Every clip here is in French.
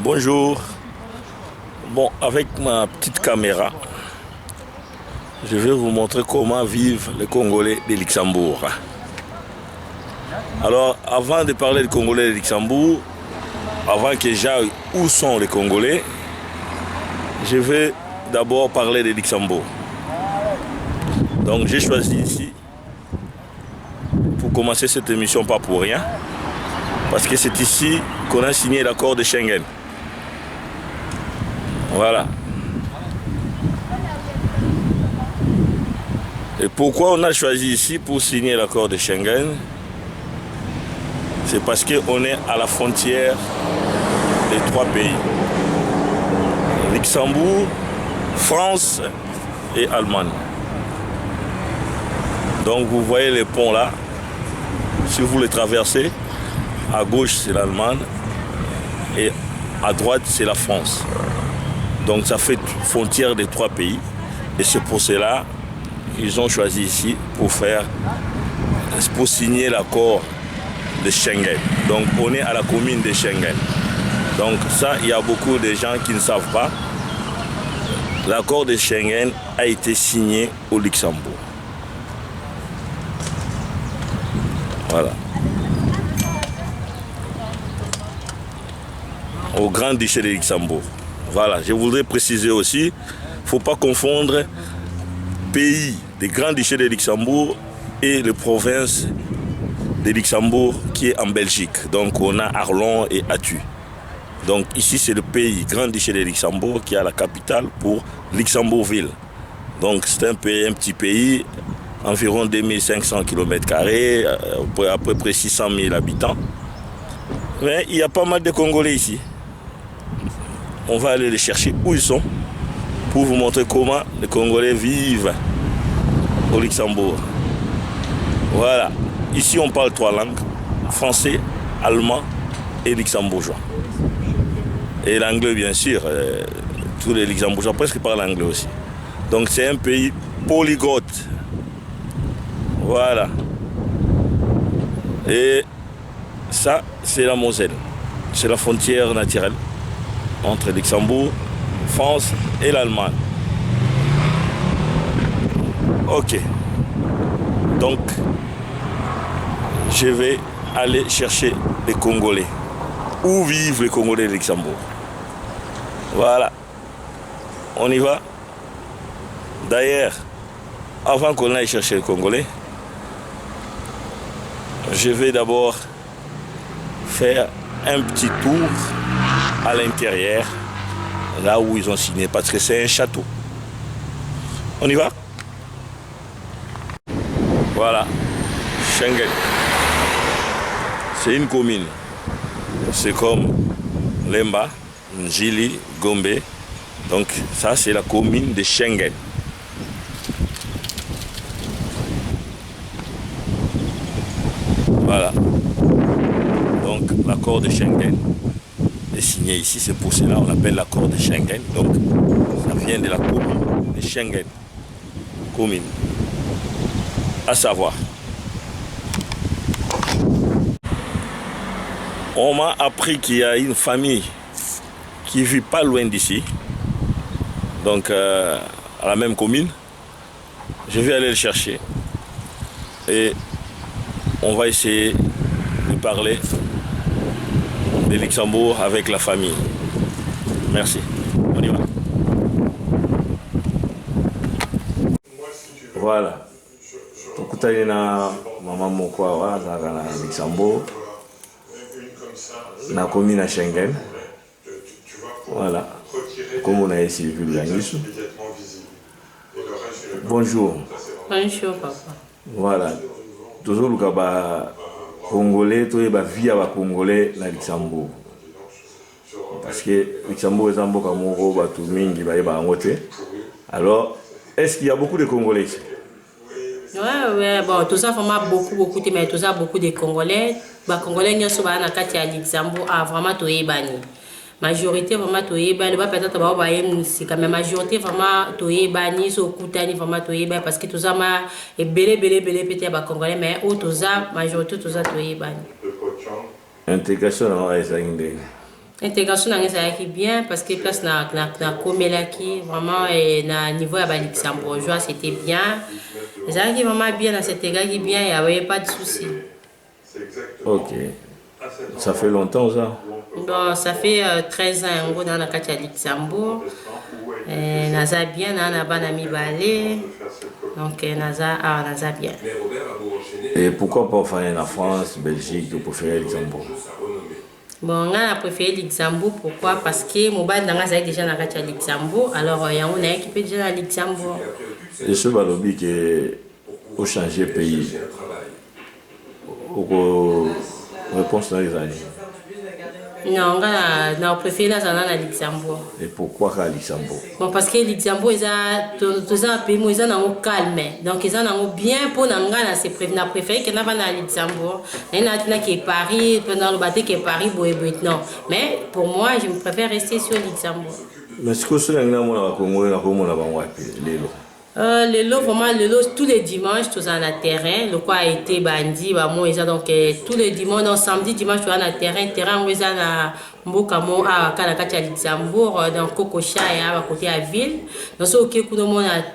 Bonjour. Bon, avec ma petite caméra, je vais vous montrer comment vivent les Congolais de Luxembourg. Alors, avant de parler des Congolais de Luxembourg, avant que j'aille où sont les Congolais, je vais d'abord parler de Luxembourg. Donc, j'ai choisi ici, pour commencer cette émission, pas pour rien, parce que c'est ici qu'on a signé l'accord de Schengen. Voilà. Et pourquoi on a choisi ici pour signer l'accord de Schengen? C'est parce qu'on est à la frontière des trois pays. Luxembourg, France et Allemagne. Donc vous voyez les ponts là. Si vous les traversez, à gauche c'est l'Allemagne et à droite c'est la France. Donc ça fait frontière des trois pays. Et c'est pour cela qu'ils ont choisi ici pour signer l'accord de Schengen. Donc on est à la commune de Schengen. Donc ça, il y a beaucoup de gens qui ne savent pas. L'accord de Schengen a été signé au Luxembourg. Voilà. Au Grand-Duché de Luxembourg. Voilà, je voudrais préciser aussi, il ne faut pas confondre pays des Grands-Duchés de Luxembourg et les provinces de Luxembourg qui est en Belgique. Donc on a Arlon et Attu. Donc ici c'est le pays Grand-Duché de Luxembourg qui a la capitale pour Luxembourgville. Donc c'est un petit pays, environ 2500 km², à peu près 600 000 habitants. Mais il y a pas mal de Congolais ici. On va aller les chercher où ils sont pour vous montrer comment les Congolais vivent au Luxembourg. Voilà. Ici, on parle trois langues, français, allemand et luxembourgeois. Et l'anglais, bien sûr. Tous les luxembourgeois presque parlent anglais aussi. Donc, c'est un pays polyglotte. Voilà. Et ça, c'est la Moselle. C'est la frontière naturelle entre Luxembourg, France et l'Allemagne. Ok. Donc, je vais aller chercher les Congolais. Où vivent les Congolais de Luxembourg? Voilà. On y va. D'ailleurs, avant qu'on aille chercher les Congolais, je vais d'abord faire un petit tour à l'intérieur, là où ils ont signé, parce que c'est un château. On y va? Voilà, Schengen. C'est une commune. C'est comme Lemba, Njili, Gombe. Donc ça, c'est la commune de Schengen. Voilà. Donc l'accord de Schengen est signé ici, c'est pour cela qu'on appelle l'accord de Schengen. Donc ça vient de la commune de Schengen. Commune. À savoir, on m'a appris qu'il y a une famille qui vit pas loin d'ici, donc à la même commune. Je vais aller le chercher et on va essayer de parler de Luxembourg avec la famille. Merci. On y va. Voilà. Tukutane na mama moko awa azalaka na Luxembourg na commune na Schengen. Voilà. Comme on a ici vu le Bonjour. Bonjour papa. Voilà. Toujours le ba Congolais, tout ba vie à Congolais na Luxembourg. Parce que Luxembourg est un beau camoro ba tout mingi ba ba ngote. Alors, est-ce qu'il y a beaucoup de Congolais ici? Ouais, bon, tout ça vraiment beaucoup, mais tout ça beaucoup de Congolais. Bah, Congolais, nous sommes à Luxembourg, vraiment tout est banni. Majorité vraiment tout est banni. Peut-être c'est quand même majorité vraiment tout est banni, so Koutani vraiment tout est banni parce que tout ça est belé peut-être bah Congolais, mais tout ça majorité tout ça tout est banni. Intégration dans les Indés. Intégration dans les bien parce que place na komelaki vraiment et na niveau à luxembourgeois c'était bien. Les qui vraiment bien dans cette égal qui bien, il n'y avait pas de souci. Ok. Ça fait longtemps ça? Bon, ça fait 13 ans dans la carte à Luxembourg. Naza bien, na banami balé. Donc naza bien. Et pourquoi pas faire en France, Belgique, vous préférez Luxembourg? Bon, on a préféré Luxembourg, pourquoi? Parce que mon bad est déjà dans la Luxembourg, alors il y a une équipe déjà à Luxembourg. Et ce balobi qui a changé de pays, réponse dans les années. Non, on a préféré la Luxembourg. Et pourquoi à Luxembourg? Bon, parce que Luxembourg, ils ont un pays où ils ont calme. Donc, ils ont bien pour nous. On a préféré que nous avons à Luxembourg. Il y en a qui est Paris, pendant le bateau qui est Paris, non. Mais pour moi, je préfère rester sur Luxembourg. Mais ce que c'est que nous avons Congo, nous avons le lot, vraiment, le lot, tous les dimanches, tous en terrain. Le quoi a été bandit, bah, moi, ils ont donc tous les dimanches, donc samedi, dimanche, tous en terrain, où ils ont Mbokamo à Kanakati Luxembourg, dans Kokocha et à côté à ville. Donc, ce qui est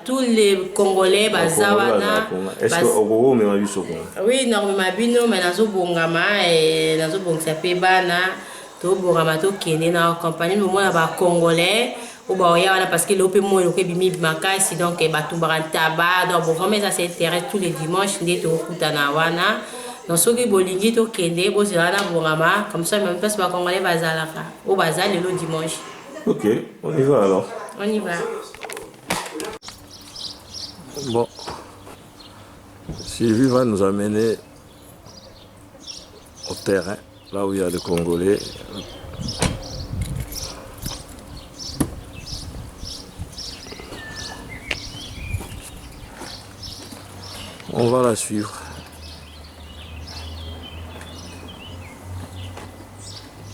tous les Congolais, Bazawana. Est-ce que au Congo, mais vu ça? Oui, normalement, mais dans Bongama et dans Bongsape Bana, tout Bongama, tout Kenya, dans la compagnie, mais moi, là, Congolais. Parce que l'OP moi le bimi makasi donc batu barantaba donc vraiment ça s'intéresse tous les dimanches ndé to kutana wana donc ce qui bolingi to kende bo zana bongama comme ça même pas ba congolais bazalaka au bazal le dimanche. OK, on y va alors. On y va. Bon. Sylvie va nous amener au terrain là où il y a les Congolais. On va la suivre.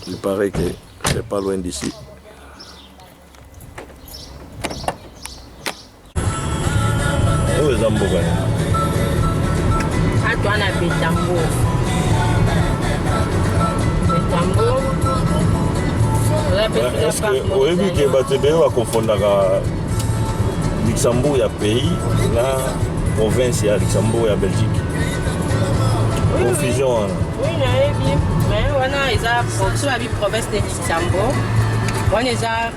Il paraît que c'est pas loin d'ici. Où est Zambo? À toi, on a Bétambo. Est-ce que au début que Batébé va confondre Luxembourg et pays, la province et Luxembourg et Belgique? Confusion. Oui, mais on a une province de Luxembourg. On a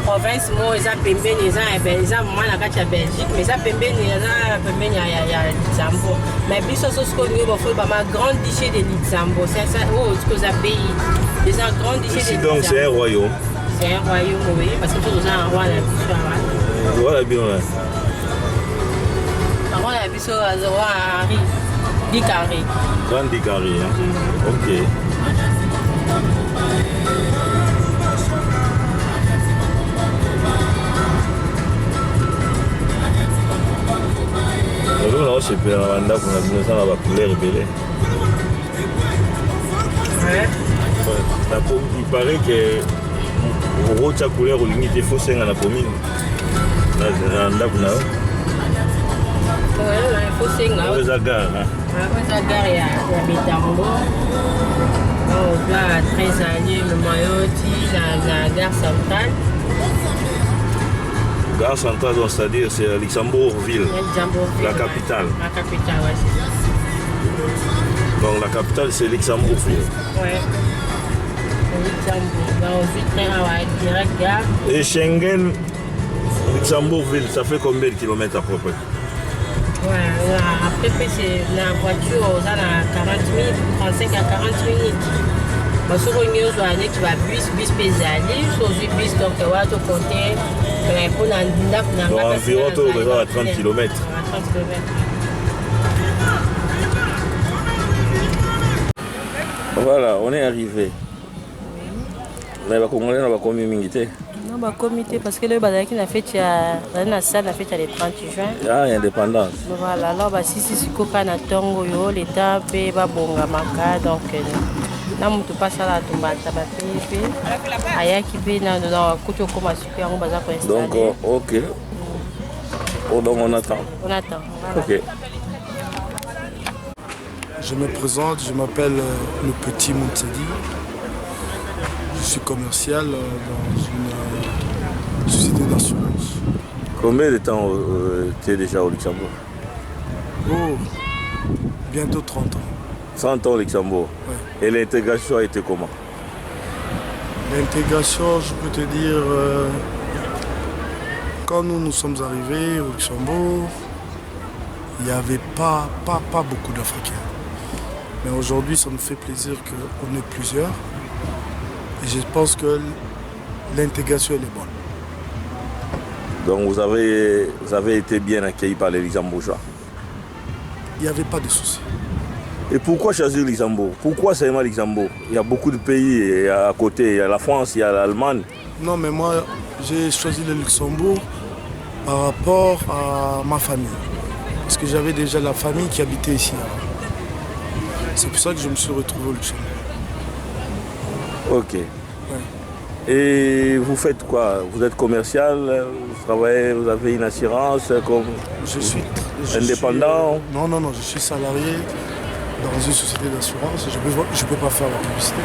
province moi eza pembeni eza vraiment na kati ya Belgique mais eza pembeni ya Luxembourg mais biso sosiko ngi bofo ba ma grande duché de Luxembourg c'est ça ce que ça pays les grands duché de Luxembourg. Donc c'est un royaume. C'est un royaume oui parce que tout ça roi la biso là. Voilà bien là. Par contre la biso roi Henri Dicari. Grand Dicari hein. OK. C'est pour la bande qu'on a besoin de la couleur belée. Il paraît que au haut de sa couleur, au limite, il faut 5 à la commune. Là, il faut 5 à la gare. La gare, il y a Bétambo. On va à 13 années, le Mayotti, la gare centrale. Gare centrale, c'est-à-dire c'est Luxembourg-Ville, la capitale. La capitale, oui, c'est ça. Donc la capitale, c'est Luxembourg-Ville. Oui, Luxembourg. Donc, vite, direct gare. Et Schengen, Luxembourg-Ville, ça fait combien de kilomètres à peu près? Oui, après, c'est la voiture, on a 40 minutes, 35 à 40 minutes. Parce que tu vas bus pédalier, bus donc tu vas te compter donc environ à 30 km. Voilà, on est arrivé. Là, il Congolais, on va communauté. Non, bah comité parce que le badaki a fait la salle a fait le 30 juin. Ah, indépendance. Voilà, alors bah si koka na tongo yo l'état pe ba bonga maka donc na mutu pasa la tumbata ba pe ayaki pe na kuto koma super on baza ko installer. Donc OK. Donc on attend. On attend. Voilà. OK. Je me présente, je m'appelle le Petit Moutsedi. Je suis commercial dans une société d'assurance. Combien de temps tu es déjà au Luxembourg? Oh, bientôt 30 ans. 30 ans au Luxembourg. Ouais. Et l'intégration a été comment? L'intégration, je peux te dire, quand nous sommes arrivés au Luxembourg, il n'y avait pas beaucoup d'Africains. Mais aujourd'hui, ça me fait plaisir qu'on est plusieurs. Et je pense que l'intégration, elle est bonne. Donc vous avez été bien accueillis par les Luxembourgeois. Il n'y avait pas de soucis. Et pourquoi choisir Luxembourg? Pourquoi seulement Luxembourg? Il y a beaucoup de pays à côté, il y a la France, il y a l'Allemagne. Non, mais moi, j'ai choisi le Luxembourg par rapport à ma famille. Parce que j'avais déjà la famille qui habitait ici. C'est pour ça que je me suis retrouvé au Luxembourg. Ok. Ouais. Et vous faites quoi? Vous êtes commercial, vous travaillez, vous avez une assurance comme indépendant? Non, je suis salarié dans une société d'assurance. Je peux pas faire la publicité.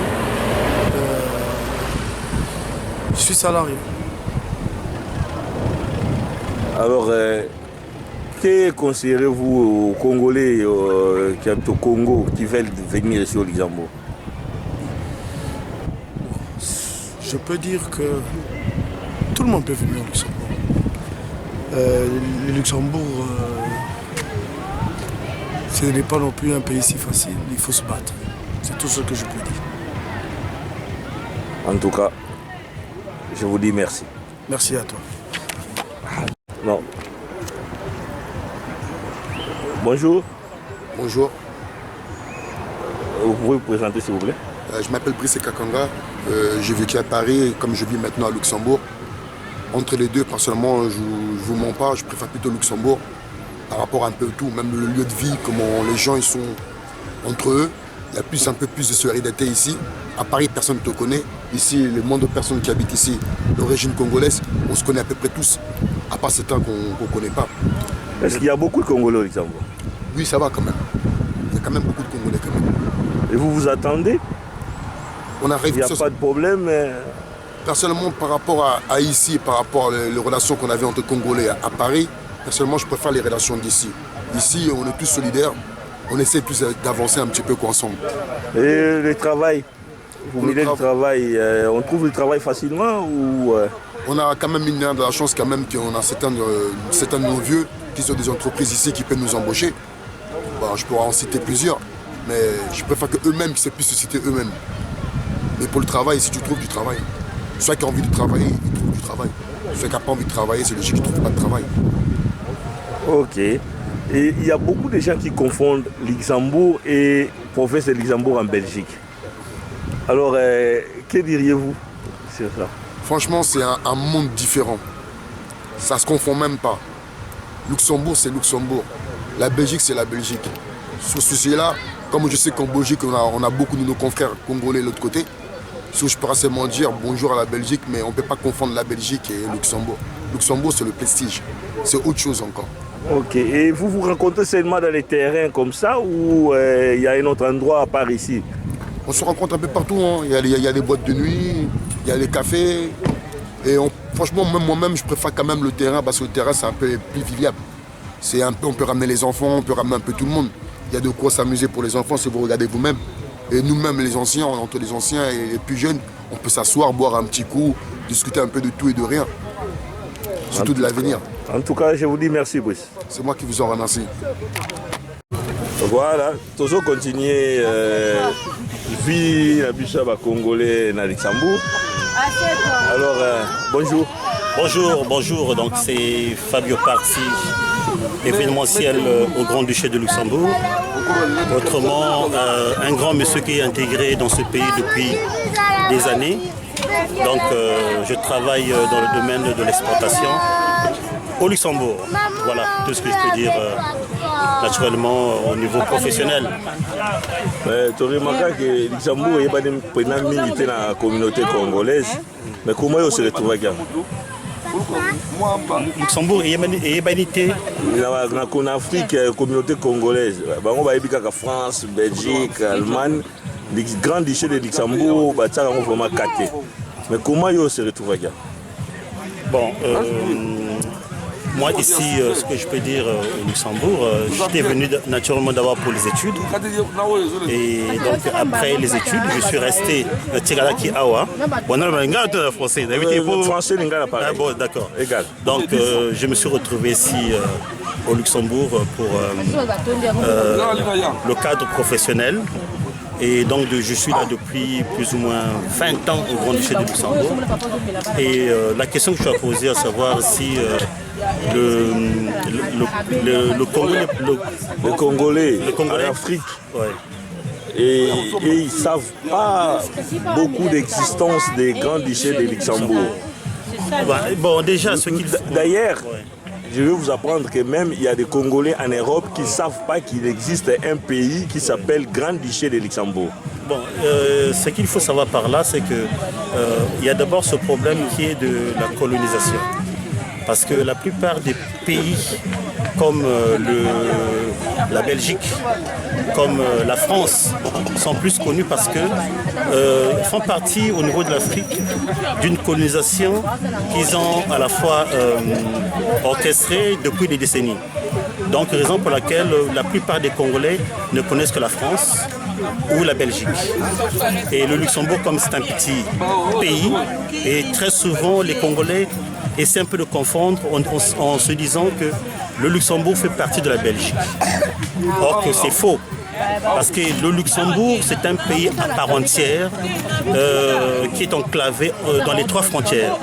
Je suis salarié. Alors, que conseillerez-vous aux Congolais qui habitent au Congo, qui veulent venir ici au Luxembourg? Je peux dire que tout le monde peut venir au Luxembourg. Le Luxembourg, ce n'est pas non plus un pays si facile, il faut se battre. C'est tout ce que je peux dire. En tout cas, je vous dis merci. Merci à toi. Non. Bonjour. Bonjour. Vous pouvez vous présenter s'il vous plaît? Je m'appelle Brice Kakanga. J'ai vécu à Paris comme je vis maintenant à Luxembourg. Entre les deux, personnellement, je ne vous mens pas, je préfère plutôt Luxembourg par rapport à un peu tout, même le lieu de vie, comment les gens ils sont entre eux. Il y a un peu plus de solidarité ici. À Paris, personne ne te connaît. Ici, le moins de personnes qui habitent ici, d'origine congolaise, on se connaît à peu près tous, à part certains qu'on ne connaît pas. Est-ce qu'il y a beaucoup de Congolais au Luxembourg? Oui, ça va quand même. Il y a quand même beaucoup de Congolais quand même. Et vous vous attendez? On arrive. Il n'y a pas de problème mais... Personnellement, par rapport à ici, par rapport aux relations qu'on avait entre Congolais à Paris, personnellement, je préfère les relations d'ici. Ici, on est tous solidaires. On essaie plus d'avancer un petit peu ensemble. Et le travail? Vous mettez le travail, on trouve le travail facilement ou On a quand même de la chance quand même qu'on a certains de nos vieux qui sont des entreprises ici qui peuvent nous embaucher. Bon, je pourrais en citer plusieurs, mais je préfère qu'eux-mêmes qui puissent se citer eux-mêmes. Mais pour le travail, si tu trouves du travail, ceux qui ont envie de travailler, ils trouvent du travail. Ceux qui n'ont pas envie de travailler, c'est logique qu'ils ne trouvent pas de travail. Ok. Et il y a beaucoup de gens qui confondent Luxembourg et province de Luxembourg en Belgique. Alors, que diriez-vous sur ça? Franchement, c'est un monde différent. Ça ne se confond même pas. Luxembourg, c'est Luxembourg. La Belgique, c'est la Belgique. Sur ce sujet-là, comme je sais qu'en Belgique, on a beaucoup de nos confrères congolais de l'autre côté, je peux seulement dire bonjour à la Belgique, mais on ne peut pas confondre la Belgique et Luxembourg. Luxembourg, c'est le prestige. C'est autre chose encore. Ok. Et vous vous rencontrez seulement dans les terrains comme ça ou il y a un autre endroit à part ici? On se rencontre un peu partout. Hein. Il y a des boîtes de nuit, il y a des cafés. Et franchement, même moi-même, je préfère quand même le terrain parce que le terrain, c'est un peu plus viviable. On peut ramener les enfants, on peut ramener un peu tout le monde. Il y a de quoi s'amuser pour les enfants si vous regardez vous-même. Et nous-mêmes, les anciens, entre les anciens et les plus jeunes, on peut s'asseoir, boire un petit coup, discuter un peu de tout et de rien. Surtout de l'avenir. En tout cas, je vous dis merci, Brice. C'est moi qui vous en remercie. Voilà, toujours continuer vie la bichaba congolais dans Luxembourg. Alors, bonjour. Bonjour, donc c'est Fabio Parsi, événementiel au Grand-Duché de Luxembourg. Autrement, un grand monsieur qui est intégré dans ce pays depuis des années. Donc je travaille dans le domaine de l'exportation au Luxembourg. Voilà tout ce que je peux dire naturellement au niveau professionnel. Tu remarques que Luxembourg n'est pas une milité dans la communauté congolaise. Mais comment on se retrouve là? Luxembourg et Yébanité. En Afrique, la communauté congolaise. On va dire France, Belgique, Allemagne. Les grands duchés de Luxembourg, ça a vraiment 4. Mais comment ils se retrouvent là? Bon, moi ici, ce que je peux dire au Luxembourg, j'étais venu naturellement d'abord pour les études. Et donc après les études, je suis resté à Tigalaki Awa. Bon, non, mais français. Français, ah, bon, d'accord. Égal. Donc je me suis retrouvé ici au Luxembourg pour le cadre professionnel. Et donc je suis là depuis plus ou moins 20 ans au Grand-Duché de Luxembourg. Et la question que je dois poser, à savoir si le Congolais en Afrique, ouais. et ils ne savent pas beaucoup d'existence des grands duchés de Luxembourg. Bon, déjà, ce qu'il faut... D'ailleurs, ouais. Je vais vous apprendre que même il y a des Congolais en Europe qui ne savent pas qu'il existe un pays qui s'appelle Grand-Duché de Luxembourg. Bon, ce qu'il faut savoir par là, c'est que il y a d'abord ce problème qui est de la colonisation. Parce que la plupart des pays comme la Belgique, comme la France, sont plus connus parce que font partie au niveau de l'Afrique d'une colonisation qu'ils ont à la fois orchestrée depuis des décennies. Donc, raison pour laquelle la plupart des Congolais ne connaissent que la France ou la Belgique. Et le Luxembourg, comme c'est un petit pays, et très souvent les Congolais essaient un peu de confondre en se disant que le Luxembourg fait partie de la Belgique. Or que c'est faux. Parce que le Luxembourg, c'est un pays à part entière qui est enclavé dans les 3 frontières.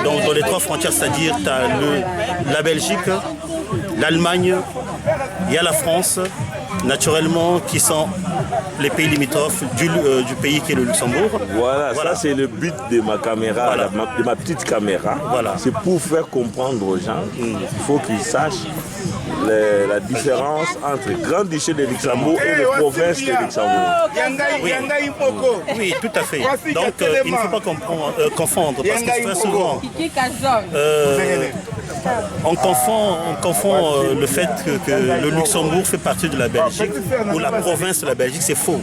Donc dans les 3 frontières, c'est-à-dire tu as la Belgique, l'Allemagne, il y a la France, naturellement, qui sont les pays limitrophes du pays qui est le Luxembourg. Voilà. Ça c'est le but de ma caméra, voilà. de ma petite caméra. Voilà. C'est pour faire comprendre aux gens qu'il faut qu'ils sachent la différence entre le Grand-Duché de Luxembourg et les provinces de Luxembourg. Oui, tout à fait. Donc il ne faut pas confondre parce que très souvent on confond le fait que le Luxembourg fait partie de la Belgique ou la province de la Belgique. C'est faux.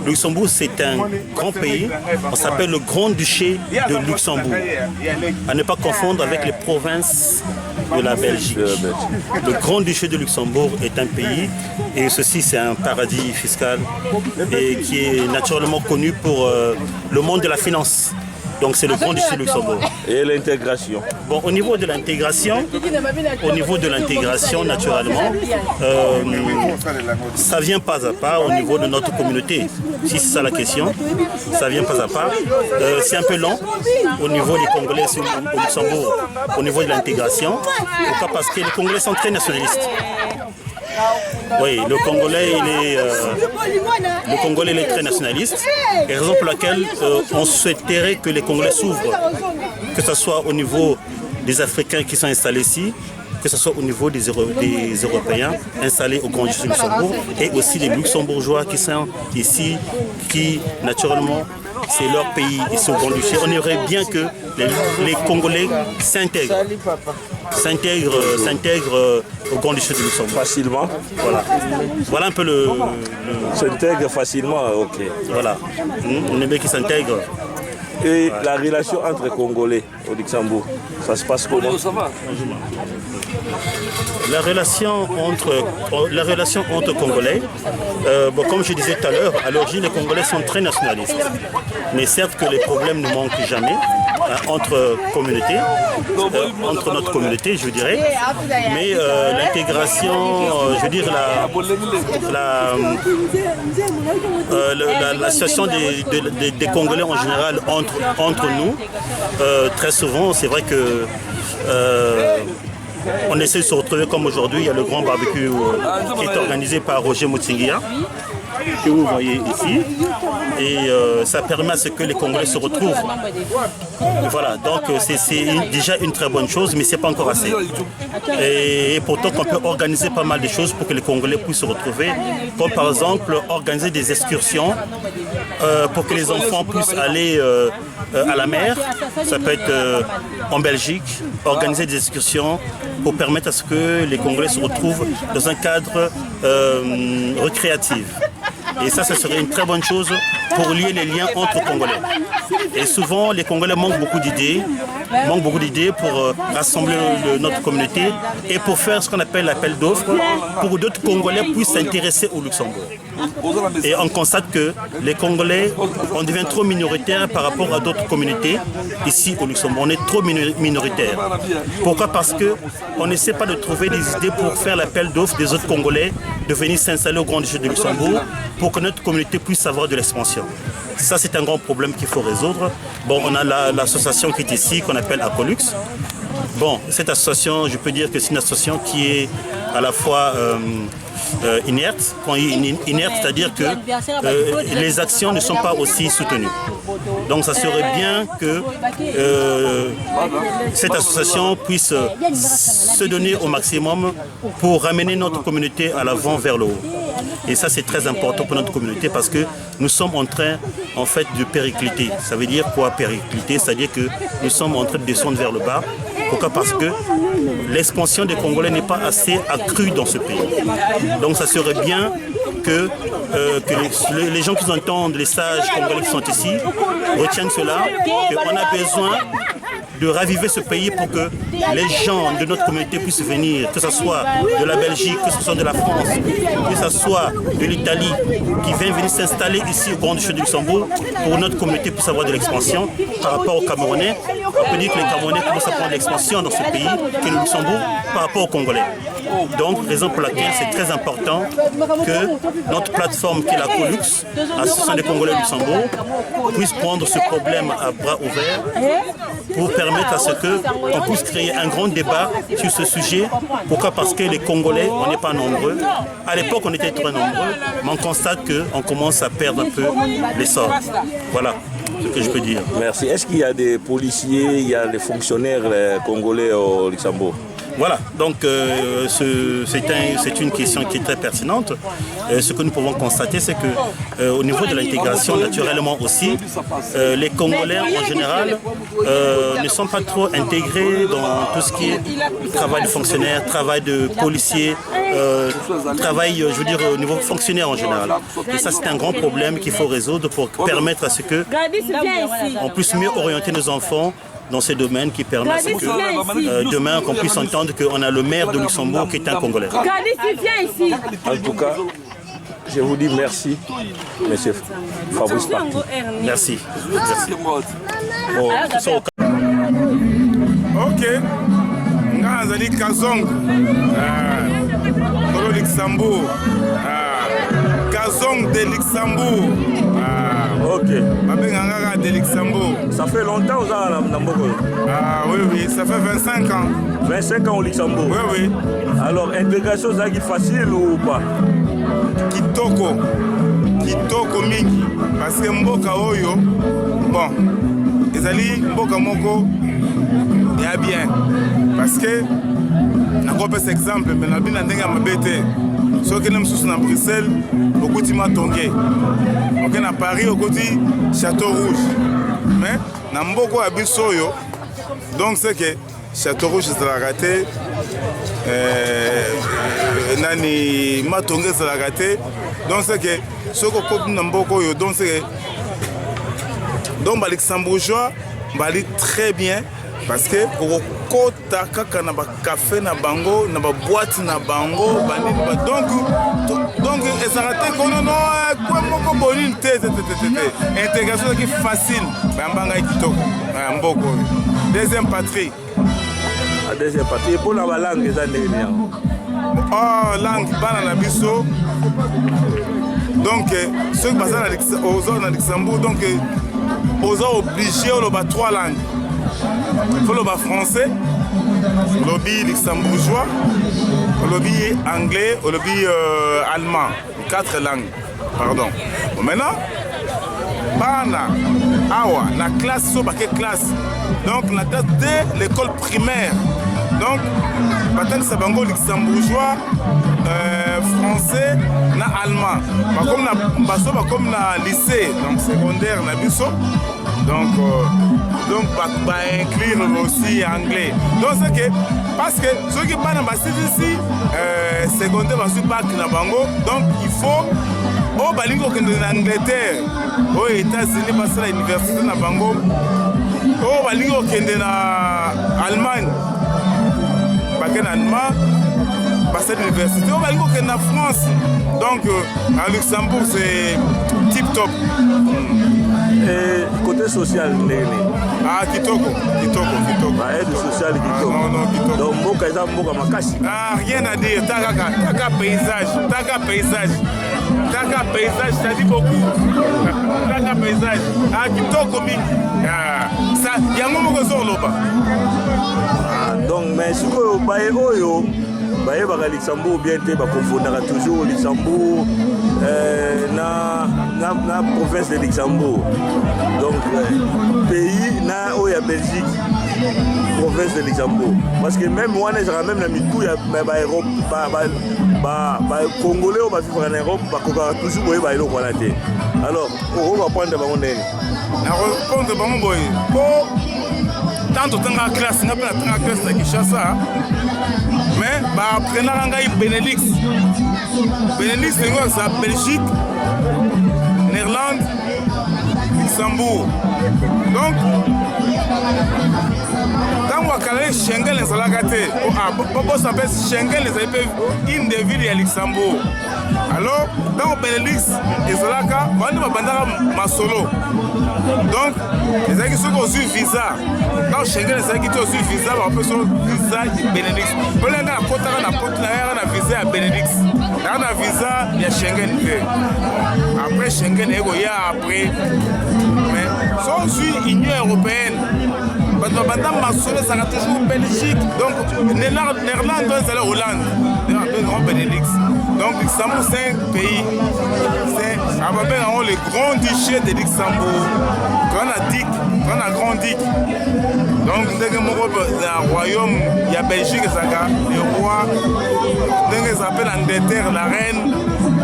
Le Luxembourg, c'est un grand pays. On s'appelle le Grand-Duché de Luxembourg. À ne pas confondre avec les provinces de la Belgique. Le Grand-Duché de Luxembourg est un pays et ceci, c'est un paradis fiscal et qui est naturellement connu pour le monde de la finance. Donc c'est le Grand-Duché de Luxembourg. Et l'intégration? Bon, au niveau de l'intégration, naturellement, ça vient pas à pas au niveau de notre communauté. Si c'est ça la question, ça vient pas à pas. C'est un peu long au niveau des Congolais au Luxembourg, au niveau de l'intégration. Pourquoi? Parce que les Congolais sont très nationalistes. Oui, le Congolais il est très nationaliste, et raison pour laquelle on souhaiterait que les Congolais s'ouvrent, que ce soit au niveau des Africains qui sont installés ici, que ce soit au niveau des Européens installés au Grand-Duché de Luxembourg, et aussi des Luxembourgeois qui sont ici, qui naturellement c'est leur pays ici au Grand-Duché. On aimerait bien que les Congolais s'intègrent au Grand-Duché de Luxembourg. Facilement. Voilà un peu le... S'intègre facilement, ok. Voilà. On aimerait qu'ils s'intègrent. Et la relation entre Congolais au Luxembourg, ça se passe comment? La relation entre Congolais, comme je disais tout à l'heure, à l'origine les Congolais sont très nationalistes. Mais certes que les problèmes ne manquent jamais entre communautés, entre notre communauté, je dirais. Mais l'intégration, je veux dire la situation des Congolais en général entre nous, très souvent, c'est vrai que on essaie de se retrouver comme aujourd'hui. Il y a le grand barbecue qui est organisé par Roger Mutsingia, que vous voyez ici. Et ça permet à ce que les Congolais se retrouvent. Voilà, donc c'est déjà une très bonne chose, mais ce n'est pas encore assez. Et pourtant, on peut organiser pas mal de choses pour que les Congolais puissent se retrouver, comme par exemple organiser des excursions pour que les enfants puissent aller à la mer. Ça peut être en Belgique, organiser des excursions pour permettre à ce que les Congolais se retrouvent dans un cadre récréatif. Et ça serait une très bonne chose pour lier les liens entre Congolais. Et souvent, les Congolais manquent beaucoup d'idées pour rassembler notre communauté et pour faire ce qu'on appelle l'appel d'offres pour que d'autres Congolais puissent s'intéresser au Luxembourg. Et on constate que les Congolais, on devient trop minoritaire par rapport à d'autres communautés ici au Luxembourg. On est trop minoritaire. Pourquoi? Parce qu'on n'essaie pas de trouver des idées pour faire l'appel d'offres des autres Congolais de venir s'installer au Grand-Duché de Luxembourg pour que notre communauté puisse avoir de l'expansion. Ça, c'est un grand problème qu'il faut résoudre. Bon, on a l'association qui est ici, qu'on appelle Acolux. Bon, cette association, je peux dire que c'est une association qui est à la fois inerte. Quand inerte, c'est-à-dire que les actions ne sont pas aussi soutenues. Donc ça serait bien que cette association puisse se donner au maximum pour ramener notre communauté à l'avant vers le haut. Et ça, c'est très important pour notre communauté parce que nous sommes en train, en fait, de péricliter. Ça veut dire quoi, péricliter? C'est-à-dire que nous sommes en train de descendre vers le bas. Pourquoi? Parce que l'expansion des Congolais n'est pas assez accrue dans ce pays. Donc ça serait bien que les gens qui entendent, les sages Congolais qui sont ici, retiennent cela, qu'on a besoin de raviver ce pays pour que les gens de notre communauté puissent venir, que ce soit de la Belgique, que ce soit de la France, que ce soit de l'Italie, qui viennent venir s'installer ici au Grand-Duché de Luxembourg pour que notre communauté puisse avoir de l'expansion par rapport aux Camerounais. On peut dire que les Camerounais commencent à prendre de l'expansion dans ce pays, qui est le Luxembourg, par rapport aux Congolais. Donc, raison pour laquelle c'est très important que notre plateforme qui est la Colux, Association des Congolais du Luxembourg, puisse prendre ce problème à bras ouverts pour permettre à ce qu'on puisse créer un grand débat sur ce sujet. Pourquoi? Parce que les Congolais, on n'est pas nombreux. À l'époque, on était très nombreux, mais on constate qu'on commence à perdre un peu l'essor. Voilà ce que je peux dire. Merci. Est-ce qu'il y a des policiers, il y a des fonctionnaires congolais au Luxembourg? Voilà, donc c'est une question qui est très pertinente. Ce que nous pouvons constater, c'est qu'au niveau de l'intégration, naturellement aussi, les Congolais en général ne sont pas trop intégrés dans tout ce qui est travail de fonctionnaire, travail de policier, travail, je veux dire, au niveau fonctionnaire en général. Et ça, c'est un grand problème qu'il faut résoudre pour permettre à ce qu'on puisse mieux orienter nos enfants dans ces domaines qui permettent que demain qu'on puisse entendre qu'on a le maire de Luxembourg qui est un Congolais. En tout cas, je vous dis merci, monsieur Fabrice Parti. Merci. Bon, ok. Nga nazali Kazong. Kolo Luxembourg. Kazong de Luxembourg. Ok. De Luxembourg. Ça fait longtemps aux Nambogo. Ah oui, oui, ça fait 25 ans. 25 ans au Luxembourg. Oui, oui. Alors, intégration, c'est facile ou pas? Kitoko. Kitoko mingi. Parce que Mboka Oyo, bon, ezali Mboka Moko, il y a bien. Parce que, na kopesa exemple, mais na bina ndenga mabete. Ceux qui sont à Bruxelles, beaucoup de Matongé. On est à Paris, au côté Château Rouge. Mais, dans beaucoup de Bissoyo, donc c'est que Château Rouge, c'est la raté. Nani Matongé, c'est la raté. Donc c'est que ceux qui sont dans beaucoup de donc c'est donc les Luxembourgeois, ils très bien. Parce que au kota kaka na ba café na bango na ba boîte na bango donc ezarate kono no kwa moko bonine te intégration qui facile bambanga kitoko mboko deuxième patrie pour la langue za ndenge oh langue bana na biso donc ceux qui passent aux Luxembourg donc aux obligés au ba trois langues. Il faut le français, le lobby luxembourgeois, le lobby anglais, le lobby allemand. 4 langues. Pardon. Bon, maintenant, bana, awa, la classe, so baké classe. Donc, la classe de l'école primaire. Donc, maintenant, c'est bango luxembourgeois, français, na allemand. Comme na lycée, donc secondaire, na biso. Donc inclure aussi anglais. Donc c'est que parce que ceux qui parlent ici secondaire va sur bac na bango, donc il faut oyo balingi kokende na Angleterre oyo États-Unis basala université na bango oyo balingi kokende na Allemagne bakende na Allemagne basala université oyo balingi kokende na France donc à Luxembourg c'est tip top. Et côté social, ah, kitoko. Aide sociale, kitoko. Non, donc, mboka eza mboka makasi. Ah, rien à dire. Taka paysage, ça dit beaucoup. Taka paysage. Ah, kitoko mingi. Ah, ça, yango moko zoloba. Ah, donc, mais ce que baye oyo, baye baka Luxembourg bien te bakofondaka toujours Luxembourg na province de Luxembourg. Donc pays na oya Belgique, province de Luxembourg. Parce que même moi j'ai même la mitou ya ba Europe ba Congolais ou ba vivre en Europe ba koka toujours boye ba eloko wana te. Alors on va prendre bango ndeni. Na répondre bango boye. Po tanto tanga classe na pela tanga classe na Kinshasa. Mais bah prenant ngai Benelux c'est quoi ça? Belgique, Néerlande, Luxembourg. Donc quand on va caler Schengen les alagatés, pourquoi ça s'appelle Schengen les alagatés une des villes à Luxembourg. Alors dans Benelux les alagatés on va bandara masolo. Donc les alagatés sont aussi visa. Dans Schengen les alagatés aussi visa, on peut sur visa Benelux. Pour les gars na visa à Benelux. Dans la visa il y a Schengen. Après Schengen il y a après. Mais sans Union européenne. Madame Massolé, ça a toujours Belgique. Donc, Néerlande, c'est la Hollande. Le grand Benelux. Donc, Luxembourg, c'est un pays. C'est à peu près le grand duché de Luxembourg. Quand on a grandi. Donc, dès que le royaume, il y a Belgique, le roi. Dès que ça s'appelle Angleterre, la reine.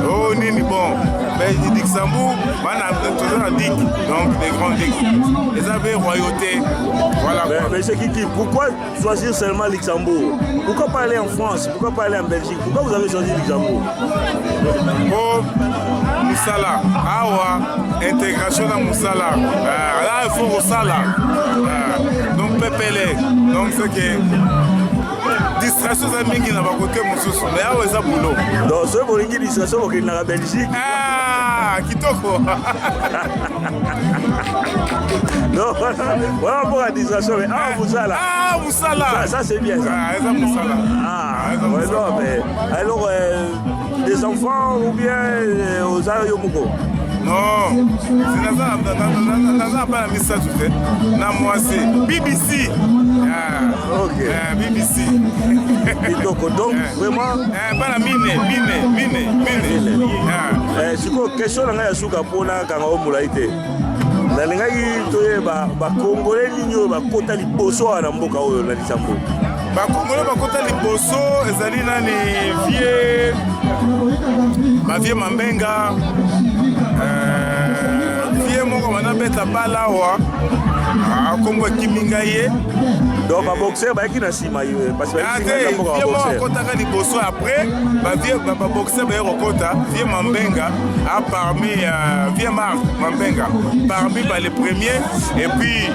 Oh, Nini, bon. Mais Luxembourg, on a toujours un dic. Donc, des grands dics. Ils avaient royauté. Voilà. Mais c'est qui pourquoi choisir seulement Luxembourg? Pourquoi pas aller en France? Pourquoi pas aller en Belgique? Pourquoi vous avez choisi Luxembourg? Oh, Moussala. Awa, intégration dans Moussala. Là, il faut Moussala. Donc, Pépélé. Donc, c'est que distraction, c'est mingi na bakote mosusu. Mais awa, c'est boulot. Donc, ce bolingi distraction, vous êtes dans la Belgique. Ah, kitoko. Non, voilà pour la distraction. Mais Moussala. Ah, Moussala. Ça c'est bien ça. Ah, c'est Moussala. Ah, ouais, non, mais alors, des enfants ou bien aux Ayomoko? Non, c'est dans un pas message na moi c'est BBC. Ah, ok. BBC. Donc vraiment pas la mine. C'est quoi question na ya suka pona kanga omulaite. Na lingai toyeba ba Congolais ninyo ba kota liboso na mboka oyo na Luxembourg. Ba Congolais ba kota liboso ezali nani vie Mambenga. Vie moko wana beta balawa. Kongo Kimingaye. Donc un boxeur bah qui n'a si maillot parce que il boxeur. Kota liboso après ba boxeur ba Rokota vie Mambenga a parmi vie Marc Mambenga parmi les premiers et puis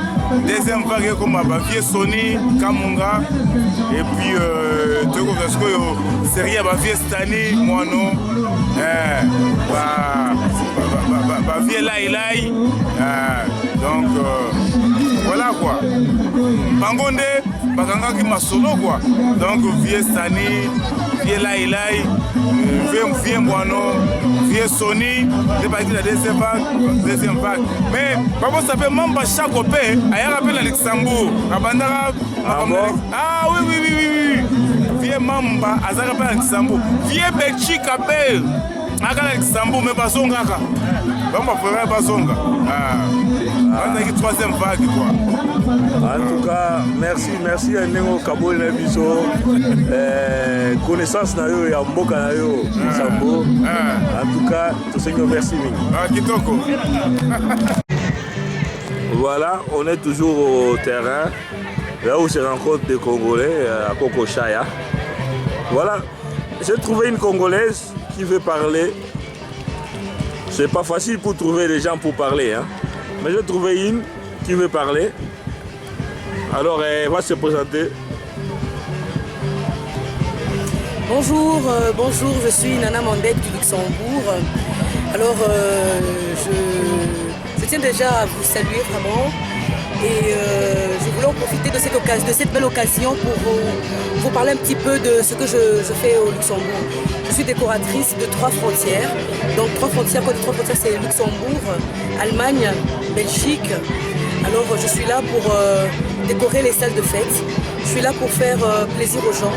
deuxième vague comme ba vie Sony Kamunga et puis Togo Gasco série ba vie Stani Moano ba vie Lailai donc voilà quoi. Bangonde, Baganga qui m'a solo quoi. Donc vieux Stani, vieux Lailai, vieux Moano, vieux Sony, des parties de la deuxième vague. Mais papa ça fait même pas chaque copé, ailleurs appelle à Luxembourg, à Bandara. Ah oui. Vieux Mamba, Azara appelle à Luxembourg. Vieux Belgique appelle. À Luxembourg, mais pas son gars. Comment on pas son gars? On a une troisième vague quoi. En tout cas, merci à Nengo Kabo Nebiso. Connaissance na yo ya mboka na yo Luxembourg. En tout cas, tout ce que merci Kitoko. Voilà, on est toujours au terrain. Là où se rencontrent des Congolais à Kokochaya. Voilà, j'ai trouvé une Congolaise qui veut parler C'est pas facile pour trouver des gens pour parler. Hein. Mais j'ai trouvé une qui veut parler. Alors, elle va se présenter. Bonjour, bonjour, je suis Nana Mandek du Luxembourg. Alors, je tiens déjà à vous saluer vraiment. Et je voulais en profiter de cette belle occasion pour vous parler un petit peu de ce que je fais au Luxembourg. Je suis décoratrice de 3 frontières. Donc 3 frontières, quand 3 frontières, c'est Luxembourg, Allemagne, Belgique. Alors je suis là pour décorer les salles de fête. Je suis là pour faire plaisir aux gens.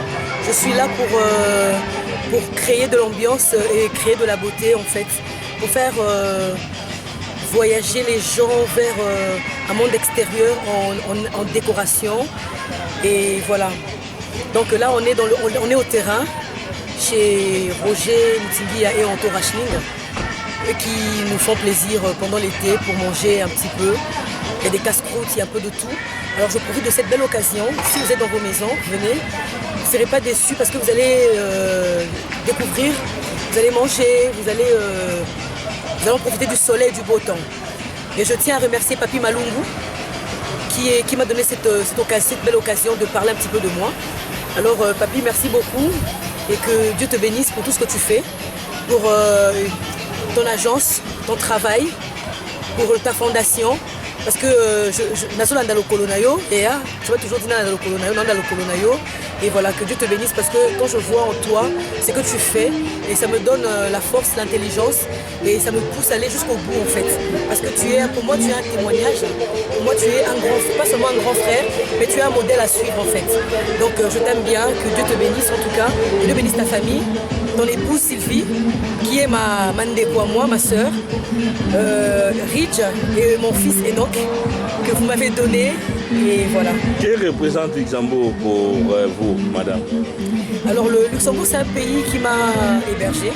Je suis là pour créer de l'ambiance et créer de la beauté en fait. Pour faire voyager les gens vers un monde extérieur en décoration. Et voilà. Donc là, on est au terrain chez Roger Mutingi et Anto Rachning qui nous font plaisir pendant l'été pour manger un petit peu. Il y a des casse-croûtes, il y a un peu de tout. Alors je profite de cette belle occasion. Si vous êtes dans vos maisons, venez. Vous ne serez pas déçus parce que vous allez découvrir, vous allez manger, vous allez en profiter du soleil et du beau temps. Et je tiens à remercier Papi Malungu qui m'a donné cette belle occasion de parler un petit peu de moi. Alors Papi, merci beaucoup et que Dieu te bénisse pour tout ce que tu fais, pour ton agence, ton travail, pour ta fondation. Parce que National Ndalo Kolonayo, et tu vas toujours dire Ndalo Kolonayo, et voilà, que Dieu te bénisse parce que quand je vois en toi ce que tu fais, et ça me donne la force, l'intelligence, et ça me pousse à aller jusqu'au bout en fait. Parce que pour moi tu es un témoignage, pour moi tu es pas seulement un grand frère, mais tu es un modèle à suivre en fait. Donc je t'aime bien, que Dieu te bénisse en tout cas, que Dieu bénisse ta famille, ton épouse Sylvie, qui est ma Mandeko à moi, ma soeur, Ridge et mon fils Enoch, que vous m'avez donné, et voilà. Qui représente Luxembourg pour vous, madame? Alors le Luxembourg, c'est un pays qui m'a hébergé.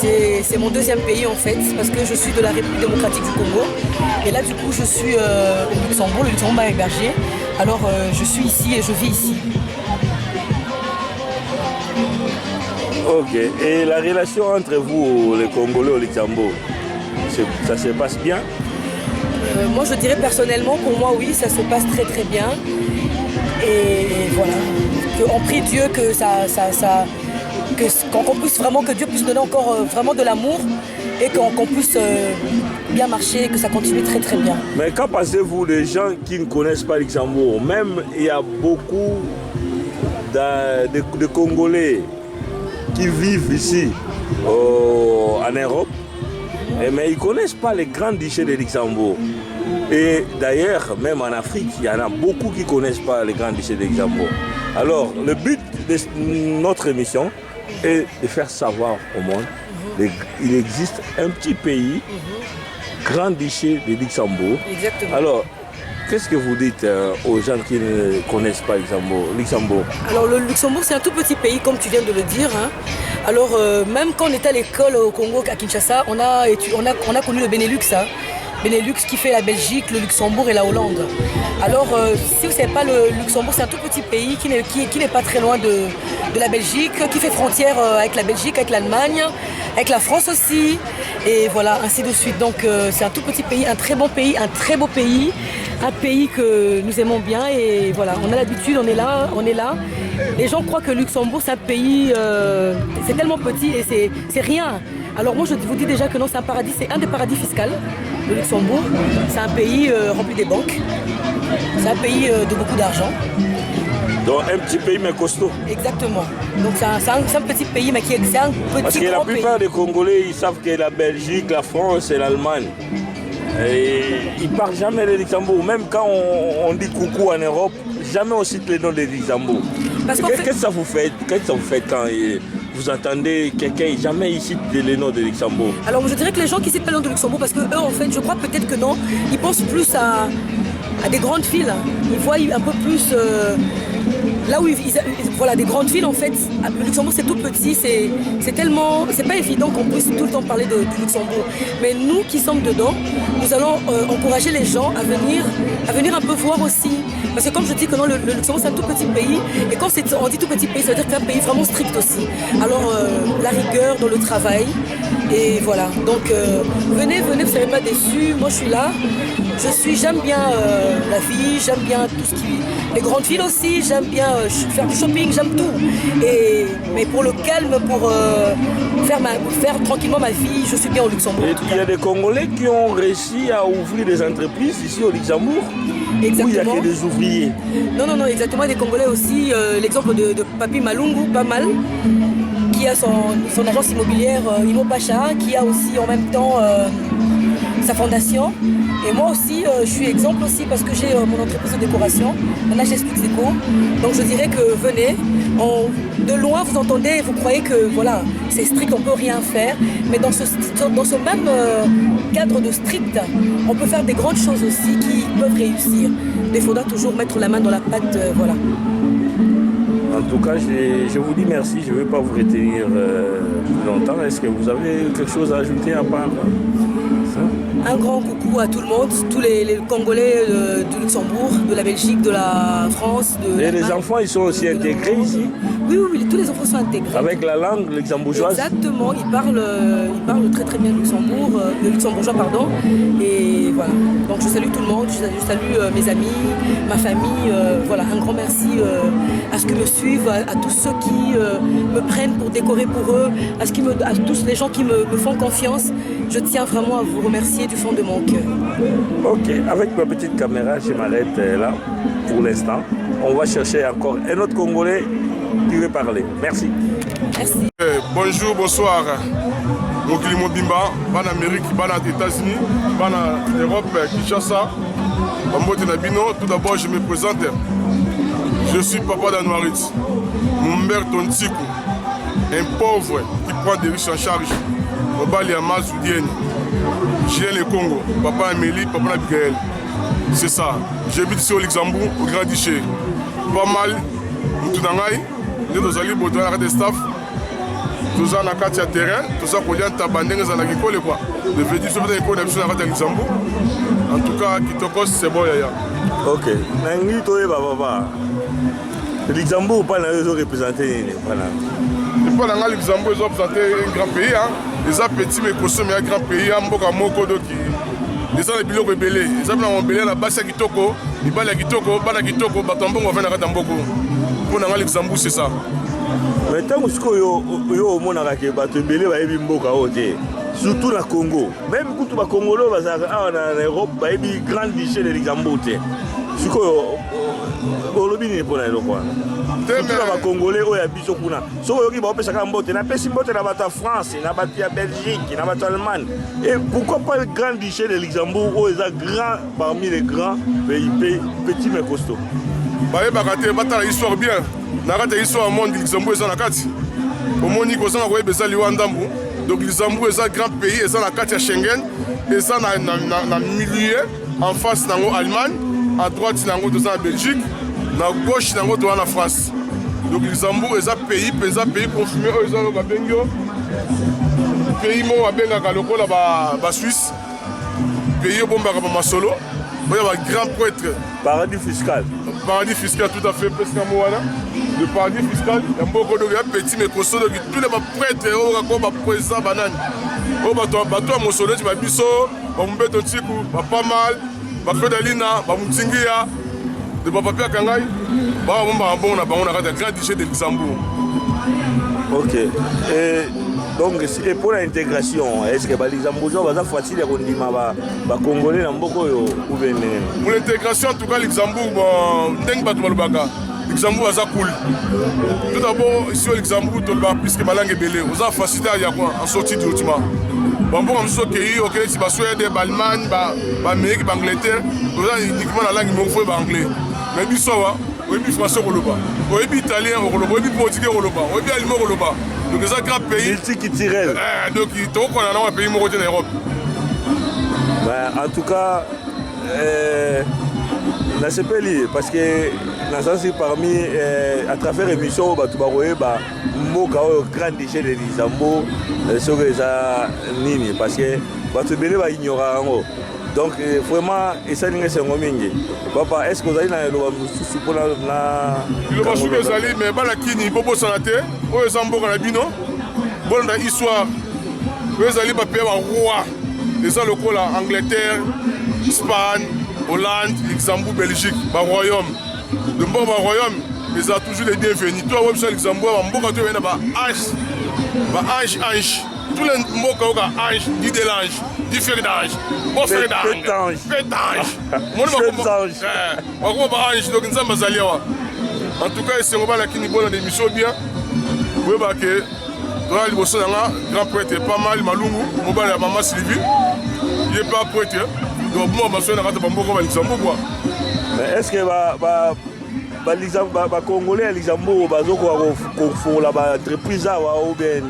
C'est mon 2e pays en fait, parce que je suis de la République démocratique du Congo. Et là du coup je suis au Luxembourg, le Luxembourg m'a hébergé. Alors je suis ici et je vis ici. Ok, et la relation entre vous, les Congolais au Luxembourg, ça se passe bien? Moi je dirais personnellement, pour moi oui, ça se passe très très bien. Et voilà, on prie Dieu que qu'on puisse vraiment, que Dieu puisse donner encore vraiment de l'amour et qu'on puisse bien marcher, que ça continue très très bien. Mais qu'en pensez-vous des gens qui ne connaissent pas Luxembourg? Même il y a beaucoup de Congolais qui vivent ici en Europe, mais ils ne connaissent pas les grands duchés de Luxembourg. Et d'ailleurs, même en Afrique, il y en a beaucoup qui ne connaissent pas les grands duchés de Luxembourg. Alors, le but de notre émission est de faire savoir au monde qu'il existe un petit pays, grand duché de Luxembourg. Exactement. Alors, qu'est-ce que vous dites aux gens qui ne connaissent pas Luxembourg? Alors le Luxembourg, c'est un tout petit pays, comme tu viens de le dire. Hein. Alors même quand on était à l'école au Congo, à Kinshasa, on a connu le Benelux. Hein. Benelux qui fait la Belgique, le Luxembourg et la Hollande. Alors si vous ne savez pas, le Luxembourg, c'est un tout petit pays qui n'est pas très loin de la Belgique, qui fait frontière avec la Belgique, avec l'Allemagne, avec la France aussi. Et voilà, ainsi de suite. Donc c'est un tout petit pays, un très bon pays, un très beau pays. Un pays que nous aimons bien et voilà, on a l'habitude, on est là. Les gens croient que Luxembourg c'est un pays, c'est tellement petit et c'est rien. Alors moi je vous dis déjà que non, c'est un paradis, c'est un des paradis fiscaux, le Luxembourg. C'est un pays rempli des banques, c'est un pays de beaucoup d'argent. Donc un petit pays mais costaud. Exactement. Donc c'est un petit pays mais qui est un petit Parce que la plupart des Congolais, ils savent que la Belgique, la France et l'Allemagne. Et ils ne parlent jamais de Luxembourg. Même quand on dit coucou en Europe, jamais on cite le nom de Luxembourg. Qu'est-ce que ça vous fait quand vous entendez quelqu'un, jamais il cite le nom de Luxembourg? Alors je dirais que les gens qui citent pas le nom de Luxembourg, parce que eux en fait, je crois peut-être que non, ils pensent plus à des grandes villes. Ils voient un peu plus... là où voilà, des grandes villes en fait, le Luxembourg c'est tout petit, c'est tellement, c'est pas évident qu'on puisse tout le temps parler de Luxembourg. Mais nous qui sommes dedans, nous allons encourager les gens à venir un peu voir aussi. Parce que comme je dis que non, le Luxembourg c'est un tout petit pays, et quand on dit tout petit pays, ça veut dire que c'est un pays vraiment strict aussi. Alors la rigueur dans le travail, Et voilà, donc venez, vous ne serez pas déçus. Moi je suis là, j'aime bien la vie, j'aime bien tout ce qui... Les grandes villes aussi, j'aime bien faire du shopping, j'aime tout. Mais pour le calme, pour faire tranquillement ma vie, je suis bien au Luxembourg. Et il y a des Congolais qui ont réussi à ouvrir des entreprises ici au Luxembourg. Exactement. Où il y a que des ouvriers. Non, exactement, des Congolais aussi. L'exemple de Papi Malungu, pas mal, qui a son agence immobilière Imo Pacha, qui a aussi en même temps sa fondation. Et moi aussi, je suis exemple aussi parce que j'ai mon entreprise de décoration, un HS Luxeco. Donc je dirais que venez, de loin vous entendez, vous croyez que voilà, c'est strict, on ne peut rien faire. Mais dans ce même cadre de strict, on peut faire des grandes choses aussi qui peuvent réussir. Mais il faudra toujours mettre la main dans la pâte, voilà. En tout cas, je vous dis merci, je ne vais pas vous retenir plus longtemps. Est-ce que vous avez quelque chose à ajouter à part ça? Un grand coucou à tout le monde, tous les Congolais du Luxembourg, de la Belgique, de la France. Et les enfants, ils sont aussi intégrés ici? Oui, tous les enfants sont intégrés. Avec la langue luxembourgeoise? Exactement, ils parlent très très bien le luxembourgeois, pardon. Et voilà, donc je salue tout le monde, je salue mes amis, ma famille. Voilà, un grand merci à ceux qui me suivent, à tous ceux qui me prennent pour décorer pour eux, à tous les gens qui me font confiance. Je tiens vraiment à vous remercier du fond de mon cœur. Ok, avec ma petite caméra, je m'arrête là pour l'instant. On va chercher encore un autre Congolais qui veut parler. Merci. Merci. Bonjour, bonsoir. Mokili Mobimba, ban Amérique, ban États-Unis, ban Europe, Kinshasa, Bambote Nabino. Tout d'abord, je me présente. Je suis papa d'Anouarit, Mumber Tontiku, un pauvre qui prend des riches en charge. Obali Amazoudienne, Julien le Congo, papa Amélie, papa Abigail. C'est ça. J'habite ici au Luxembourg, au Grand-Duché. Pas mal, nous sommes allés dans le staff. Tout ça, on a terrain, tout ça, on a tabandé dans la école. Le védu, c'est l'école de Luxembourg. En tout cas, Kitoko, c'est bon. Ok. Nangi, toi, papa. Le Luxembourg, pas la représenté. Pas dans le Luxembourg, ils ont représenté un grand pays. Les petits, mais consomment un grand pays. Les gens les bilans rebellés. Les gens rebellés la base à Kitoko. Ils battent la Kitoko, battent la Kitoko, battent un bon, on va faire un Tamboko. Pour le Luxembourg, c'est ça. Mais tant que yo mona ka bato belé ba yebi mboka ote surtout na Congo même kutu ba Congolo ba en Europe ba yebi grande duché de Luxembourg te siko olobi ni pona eloko surtout ba Congolais oya biso kuna so yoki ba opesa ka mbote na pesi mbote na bato France na bato ya Belgique na bato Allemagne et pourquoi pas le grand duché de Luxembourg où est grand parmi les grands pays petits mais costauds ba yeba ka te batala histoire bien. Nakata histoire monde Luxembourg est dans la carte. Au monde il a envoyé Bezali Wandambu. Donc Luxembourg est un grand pays, est dans la carte Schengen, et ça dans milieu en face dans l'Allemagne, à droite dans la Belgique, à gauche dans la France. Donc Luxembourg est un pays confirmé aux gens de Bengo. Pays mo a benga kaloko la Suisse. Pays bomba comme Masolo. Il y a un grand prêtre. Paradis fiscal. Paradis fiscal tout à fait presque à Moana. Le paradis fiscal, il y a beaucoup de petits mais tous les prêtres, les présidents bananes. Au bateau à Mosolo, tu vas biso, on me met un petit coup, pas mal, on fait de l'ina, on me tingia, de papa Pierre Kangai, on a un grand duché de Luxembourg. Ok. Donc, et pour l'intégration, est-ce que les Luxembourgeois sont faciles à condimenter les Congolais dans beaucoup ou bien? Pour l'intégration, en tout cas, Luxembourg, Luxembourg est cool. Tout d'abord, ici au Luxembourg, puisque ma langue est belle, vous avez facilité en sortie du ultima. Bon, pour nous pays, ok, si vous avez des Allemagne, l'Amérique, l'Angleterre, vous avez uniquement la langue anglais. Mais puis ça va, vous avez français au Loba, vous avez italien au Loba, vous avez portugais au Loba, vous avez allemand au Loba. Donc c'est un grand pays. Multiculturel. Donc il faut qu'on a un pays marocain en Europe. En tout cas, na sepeli parce que na sens parmi à travers l'émission batu baroye ba mboka o grand duché de Luxembourg soki eza nini parce que batu belé ba ignora ngo donc vraiment esalinga sengo mingi papa est-ce que vous allez na loba mususu pona na loba suku ezali mais bana kini bobo sanate o eza mboka na bino bona histoire Ils allaient payer un roi. Et ça, le coup là, Angleterre, Espagne, Hollande, Luxembourg, Belgique, le royaume. Le bon royaume, ils ont toujours les bienvenus. Toi, ouais, sur Luxembourg, on peut trouver ange. Tous les mots qui ont ange, dit de l'ange, dit fer d'ange, bon fer d'ange, fait d'ange. Moi, je donc nous sommes en tout cas, c'est un bonne émission bien. Vous voyez que le grand prêtre est pas mal, Malungu, Mobile et Maman Sylvie. Il n'est pas prêtre. Donc, moi, je suis en Luxembourg. Est-ce que les Congolais à Luxembourg font la entreprise ou bien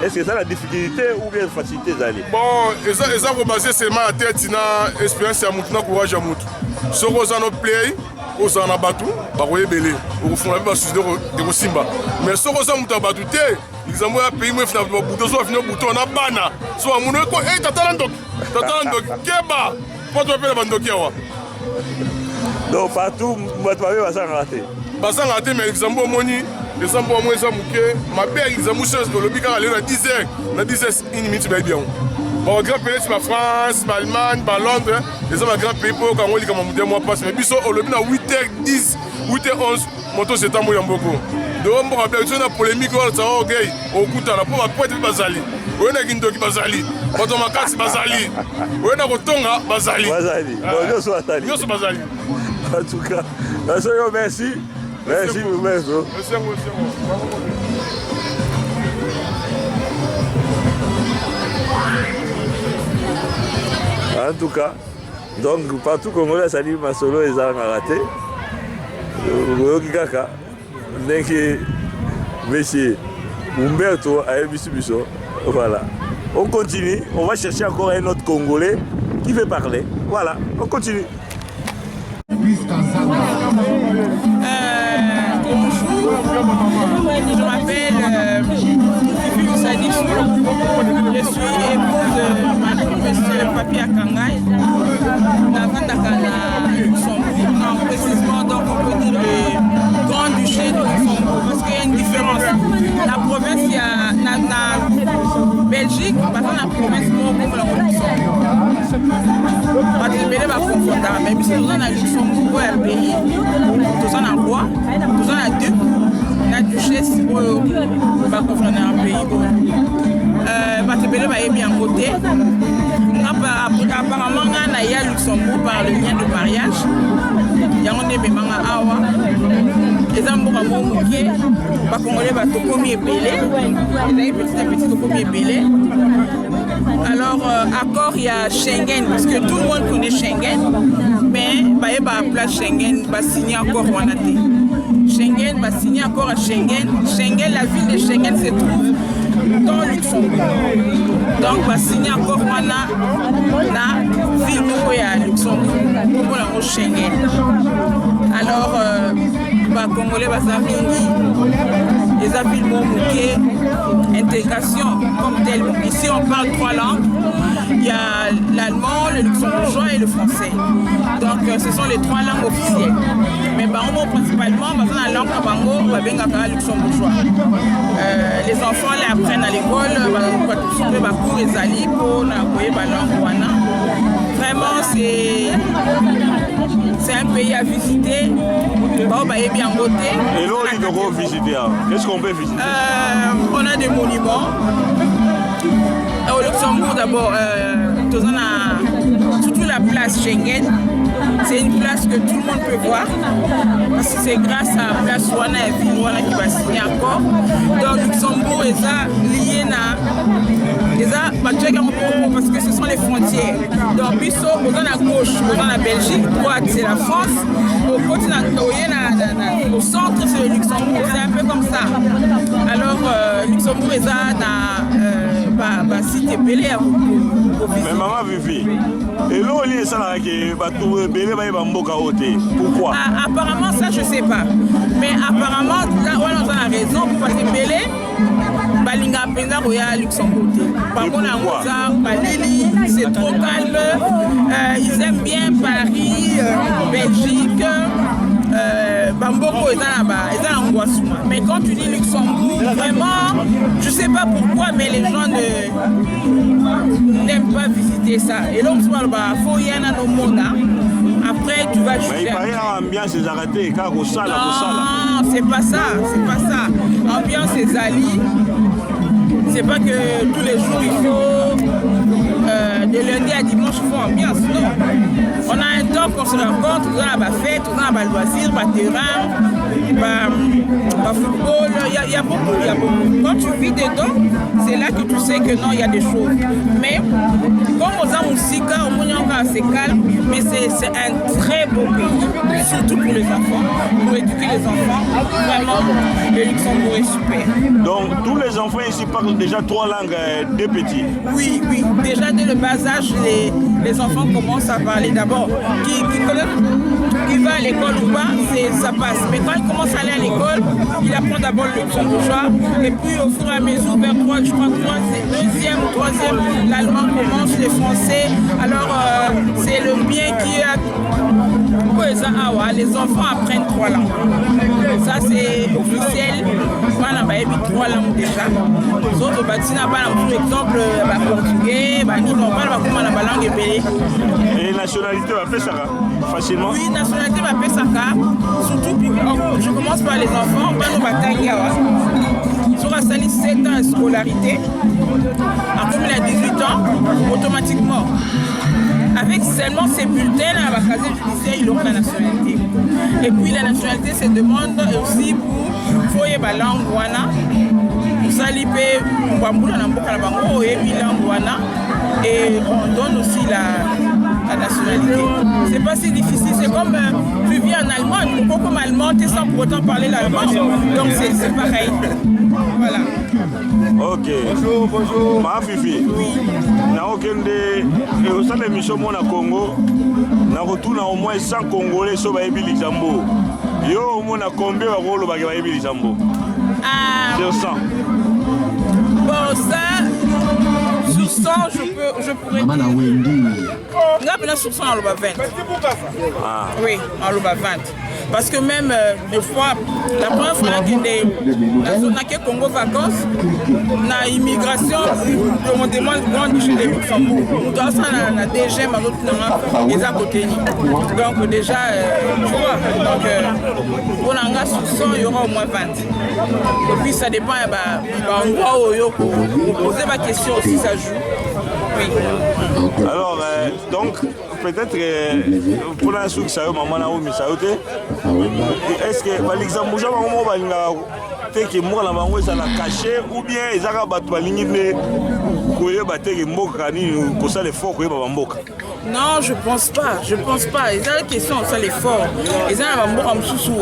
est-ce que c'est la difficulté ou bien la facilité d'aller? Bon, ils ont basé seulement la tête, l'expérience à Moutou, courage à Moutou. Ce qu'on a notre play, on s'en a battu, on va belé, on va faire de Simba. Mais ce qu'on a Moutou battu, ils ont un pays où ils ont bouton, on a bana. Soit mon écho, hey, t'attends Keba, pas de papier avant de donc partout, moi tu vas rater. Parce que raté, mais Luxembourg moni, Luxembourg moi ça mouké, ma belle Luxembourg c'est le lobby car aller à 10h, une minute bien. Bon grand pays c'est la France, l'Allemagne, Londres, les autres grands pays pour quand on dit comme on mois passe mais biso au lobby na 8h10, 8h11, moto c'est un moyen beaucoup. Donc on va bien une polémique ça OK, au coup là pour pas être bazali. On a Kindoki bazali, moto makasi bazali. On a Kotonga bazali. Bazali. Bon, yo so atali. Yo so bazali. En tout cas, merci. Merci vous. Merci. En tout cas, donc partout Congolais, ça dit ma solo et ça a raté. Donc, monsieur Humberto a Bisso. Voilà. On continue, on va chercher encore un autre Congolais qui veut parler. Voilà, on continue. Bonjour, je m'appelle Fifi Sadissou, je suis épouse de M. Papi Akangai, dans Luxembourg, précisément donc on peut dire le Grand-Duché de Luxembourg, parce qu'il y a une différence. La province, il y a la Belgique, parce que la province comme la Luxembourg. Parce que je vais confondre, mais si nous sommes à Luxembourg, un pays, nous sommes en roi, nous sommes à duc, la duchesse, nous va confondre un pays. Parce que je vais bien côté. Apparemment, il y a Luxembourg par le lien de mariage. Il y a un bébé awa. Les amours à mon bouquet, pas qu'on les va tout comme épelé. Les petit à petit tout comme épelé. Alors, accord, il y a Schengen, parce que tout le monde connaît Schengen, mais il y a la place Schengen, il va signer encore Wanaté. Schengen va signer encore à Schengen. Schengen, la ville de Schengen se trouve dans Luxembourg. Donc, il va signer encore la ville de Luxembourg pour la Schengen. Alors, les Congolais vont les villes intégration comme telle. Ici, on parle 3 langues. Il y a l'allemand, le luxembourgeois et le français. Donc, ce sont les 3 langues officielles. Mais principalement, la langue Bango va bien le luxembourgeois. Les enfants les apprennent à l'école, les alliés pour la langue. Vraiment, c'est un pays à visiter. Bien voté. Et là, il faut visiter. Qu'est-ce qu'on peut visiter? On a des monuments. Au Luxembourg, d'abord, surtout la place Schengen. C'est une place que tout le monde peut voir. Parce que c'est grâce à la place Wana et Ville qui va signer encore. Donc, Luxembourg est lié à. Parce que ce sont les frontières. Donc, Bisso, on a à gauche, on a la Belgique, droite, c'est la France. Au centre, c'est le Luxembourg. C'est un peu comme ça. Alors, Luxembourg est dans site belé. Mais maman Vivi, et là, il y a ça qui pourquoi? Apparemment, ça, je ne sais pas. Mais apparemment, là, on a raison pour passer belé. Balinga Penda Roya Luxembourg. Par contre, c'est trop calme. Ils aiment bien Paris, Belgique. Bamboko est là-bas. Ils sont Mais quand tu dis Luxembourg, vraiment, je sais pas pourquoi, mais les gens n'aiment pas visiter ça. Et donc, faut y aller au monde. Après, tu vas juger. Mais il paraît l'ambiance est arrêtée, car au sale, non, c'est pas ça, c'est pas ça. Ambiance est zali. C'est pas que tous les jours il faut de lundi à dimanche il faut ambiance, non. On a un temps qu'on se rencontre, on a la fête, on a le loisir, le terrain, le football, il y a beaucoup. Quand tu vis dedans, c'est là que tu sais que non, il y a des choses. Mais comme on a musique, c'est calme, mais c'est un très beau pays, surtout pour les enfants, pour éduquer les enfants. Vraiment, le Luxembourg est super. Donc tous les enfants ici parlent déjà 3 langues dès petits. Oui. Déjà dès le bas âge, les enfants commencent à parler d'abord. Qui va à l'école ou pas, ça passe. Mais quand il commence à aller à l'école, il apprend d'abord le luxembourgeois. Et puis au fur et à mesure, vers 3, je crois, 2e ou 3e, l'allemand commence, le français. Alors c'est le bien qui a... Les enfants apprennent 3 langues. Ça c'est officiel. Voilà, il y a 3 langues déjà. Les autres, par exemple, portugais, la langue ébélée. Et nationalité va faire ça facilement? Oui, nationalité va faire ça. Surtout, je commence par les enfants. Sur la 7 ans de scolarité, après il a 18 ans, automatiquement. Avec seulement ces bulletins, à la casier judiciaire, il aura la nationalité. Et puis la nationalité se demande aussi pour foyer la langue wana, pour s'aliper, et on donne aussi la nationalité. C'est pas si difficile, c'est comme tu vis en Allemagne, beaucoup comme allemand, tu es sans pour autant parler l'allemand, donc c'est pareil. Voilà. Ok. Bonjour. Ma Fifi. Oui. Na okende au sein de l'émission Mona Congo, na retourne au moins 100 Congolais sur Baïbi Luxembourg. Yo, on a combien de rôles au Baïbi Luxembourg? Sur 100. Bon, ça, sur 100, je pourrais dire. Là, sur 100, on le va 20. Oui, on le va 20. Parce que même des fois, la première fois qu'on a que Congo vacances, on a immigration, on demande grand duché de Luxembourg. On doit ça la DG, mais l'autre les à côté. Donc déjà, tu vois, donc pour l'anga sur 100, il y aura au moins 20. Et puis ça dépend, endroit où on poser ma question aussi, ça joue. Oui. Alors, donc, peut-être pour la soupe, ça y est, maman, est-ce que les Luxembourgeois que moi la bango ça la caché ou bien ils ont battu la ligne de couiller battre les mboka ni pour ça les forts couiller mboka. Non, je pense pas. Ils ont la question ça les forts. Ils ont la mboka sous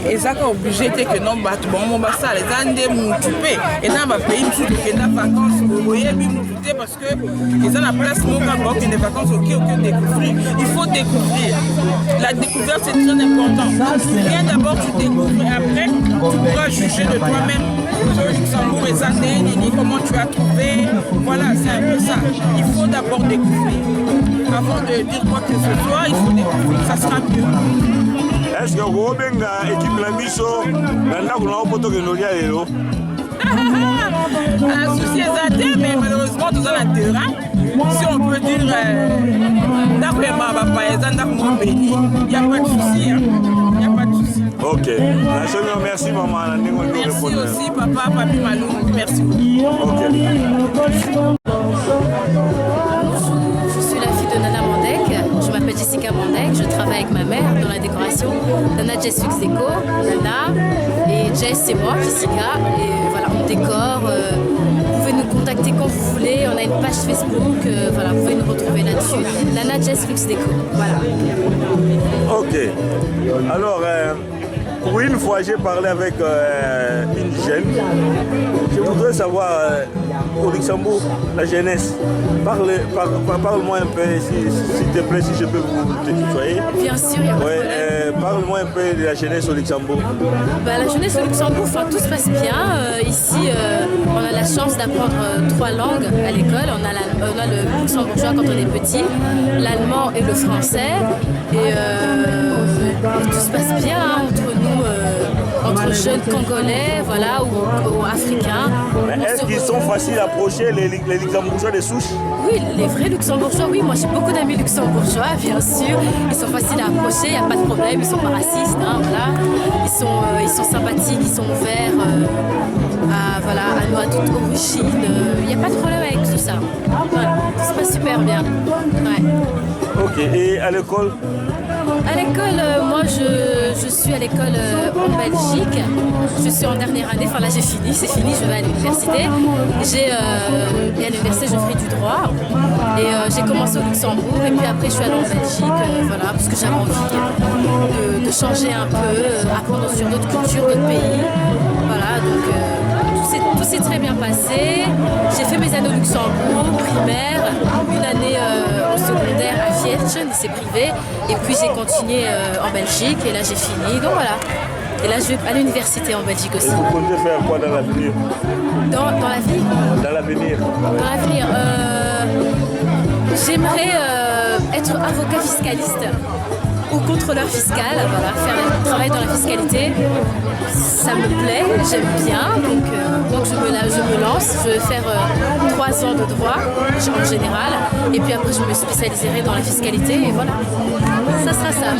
ils sont obligés de que non battre bon ça les ont des moutupé et dans ma pays qui dans vacances vous voyez bien parce que ils ont la place moka qui des vacances aucun découvrir. Il faut découvrir. La découverte c'est très important. Viens d'abord tu découvres et après tu pourras juger de toi-même sur Luxembourg et Zandé, comment tu as trouvé. Voilà, c'est un peu ça. Il faut d'abord découvrir. Avant de dire quoi que ce soit, il faut découvrir. Ça sera mieux. Est-ce que vous avez une équipe de l'ambition un souci est mais malheureusement, tout ça le terrain. Si on peut dire, il n'y a pas de souci. Ok. Merci maman. Merci aussi papa, papi Malou. Merci beaucoup. Ok. Je suis la fille de Nana Mandek. Je m'appelle Jessica Mandek. Je travaille avec ma mère dans la décoration. Nana Jess Luxeco, Nana et Jess et moi, Jessica. Et voilà, on décore. Vous pouvez nous contacter quand vous voulez. On a une page Facebook. Voilà, vous pouvez nous retrouver là-dessus. Nana Jess Luxeco. Voilà. Ok. Alors, pour une fois, j'ai parlé avec une jeune. Je voudrais savoir, au Luxembourg, la jeunesse. Parle-moi un peu, s'il te plaît, si je peux vous tutoyer. Bien sûr, il y a pas de problème. Parle-moi un peu de la jeunesse au Luxembourg. La jeunesse au Luxembourg, tout se passe bien. Ici, on a la chance d'apprendre 3 langues à l'école. On a le luxembourgeois quand on est petit, l'allemand et le français. Et tout se passe bien entre nous. jeunes Congolais, voilà, ou Africains. Mais est-ce qu'ils sont faciles à approcher, les Luxembourgeois des souches? Oui, les vrais Luxembourgeois, oui. Moi, j'ai beaucoup d'amis luxembourgeois, bien sûr. Ils sont faciles à approcher, il n'y a pas de problème. Ils ne sont pas racistes, hein, voilà. Ils sont sympathiques, ils sont ouverts à nous, à toute origine. Il n'y a pas de problème avec tout ça. Voilà, ça se passe super bien. Ouais. Ok, et à l'école? À l'école, moi je suis à l'école en Belgique. Je suis en dernière année, enfin là j'ai fini, c'est fini, je vais à l'université. Et à l'université je ferai du droit. Et j'ai commencé au Luxembourg et puis après je suis allée en Belgique, voilà, parce que j'avais envie de changer un peu, apprendre sur d'autres cultures, d'autres pays. Voilà, donc tout s'est très bien passé. J'ai fait mes années au Luxembourg, primaire, une année au secondaire à Vierchen, lycée privé, et puis j'ai continué en Belgique, et là j'ai fini, donc voilà. Et là je vais à l'université en Belgique aussi. Et vous comptez faire quoi dans l'avenir? Dans la vie? Dans l'avenir. Dans l'avenir, j'aimerais être avocat fiscaliste ou contrôleur fiscal, voilà, faire le travail dans la fiscalité. Ça me plaît, j'aime bien, donc je me lance. Je vais faire 3 ans de droit en général, et puis après je me spécialiserai dans la fiscalité, et voilà, ça sera ça.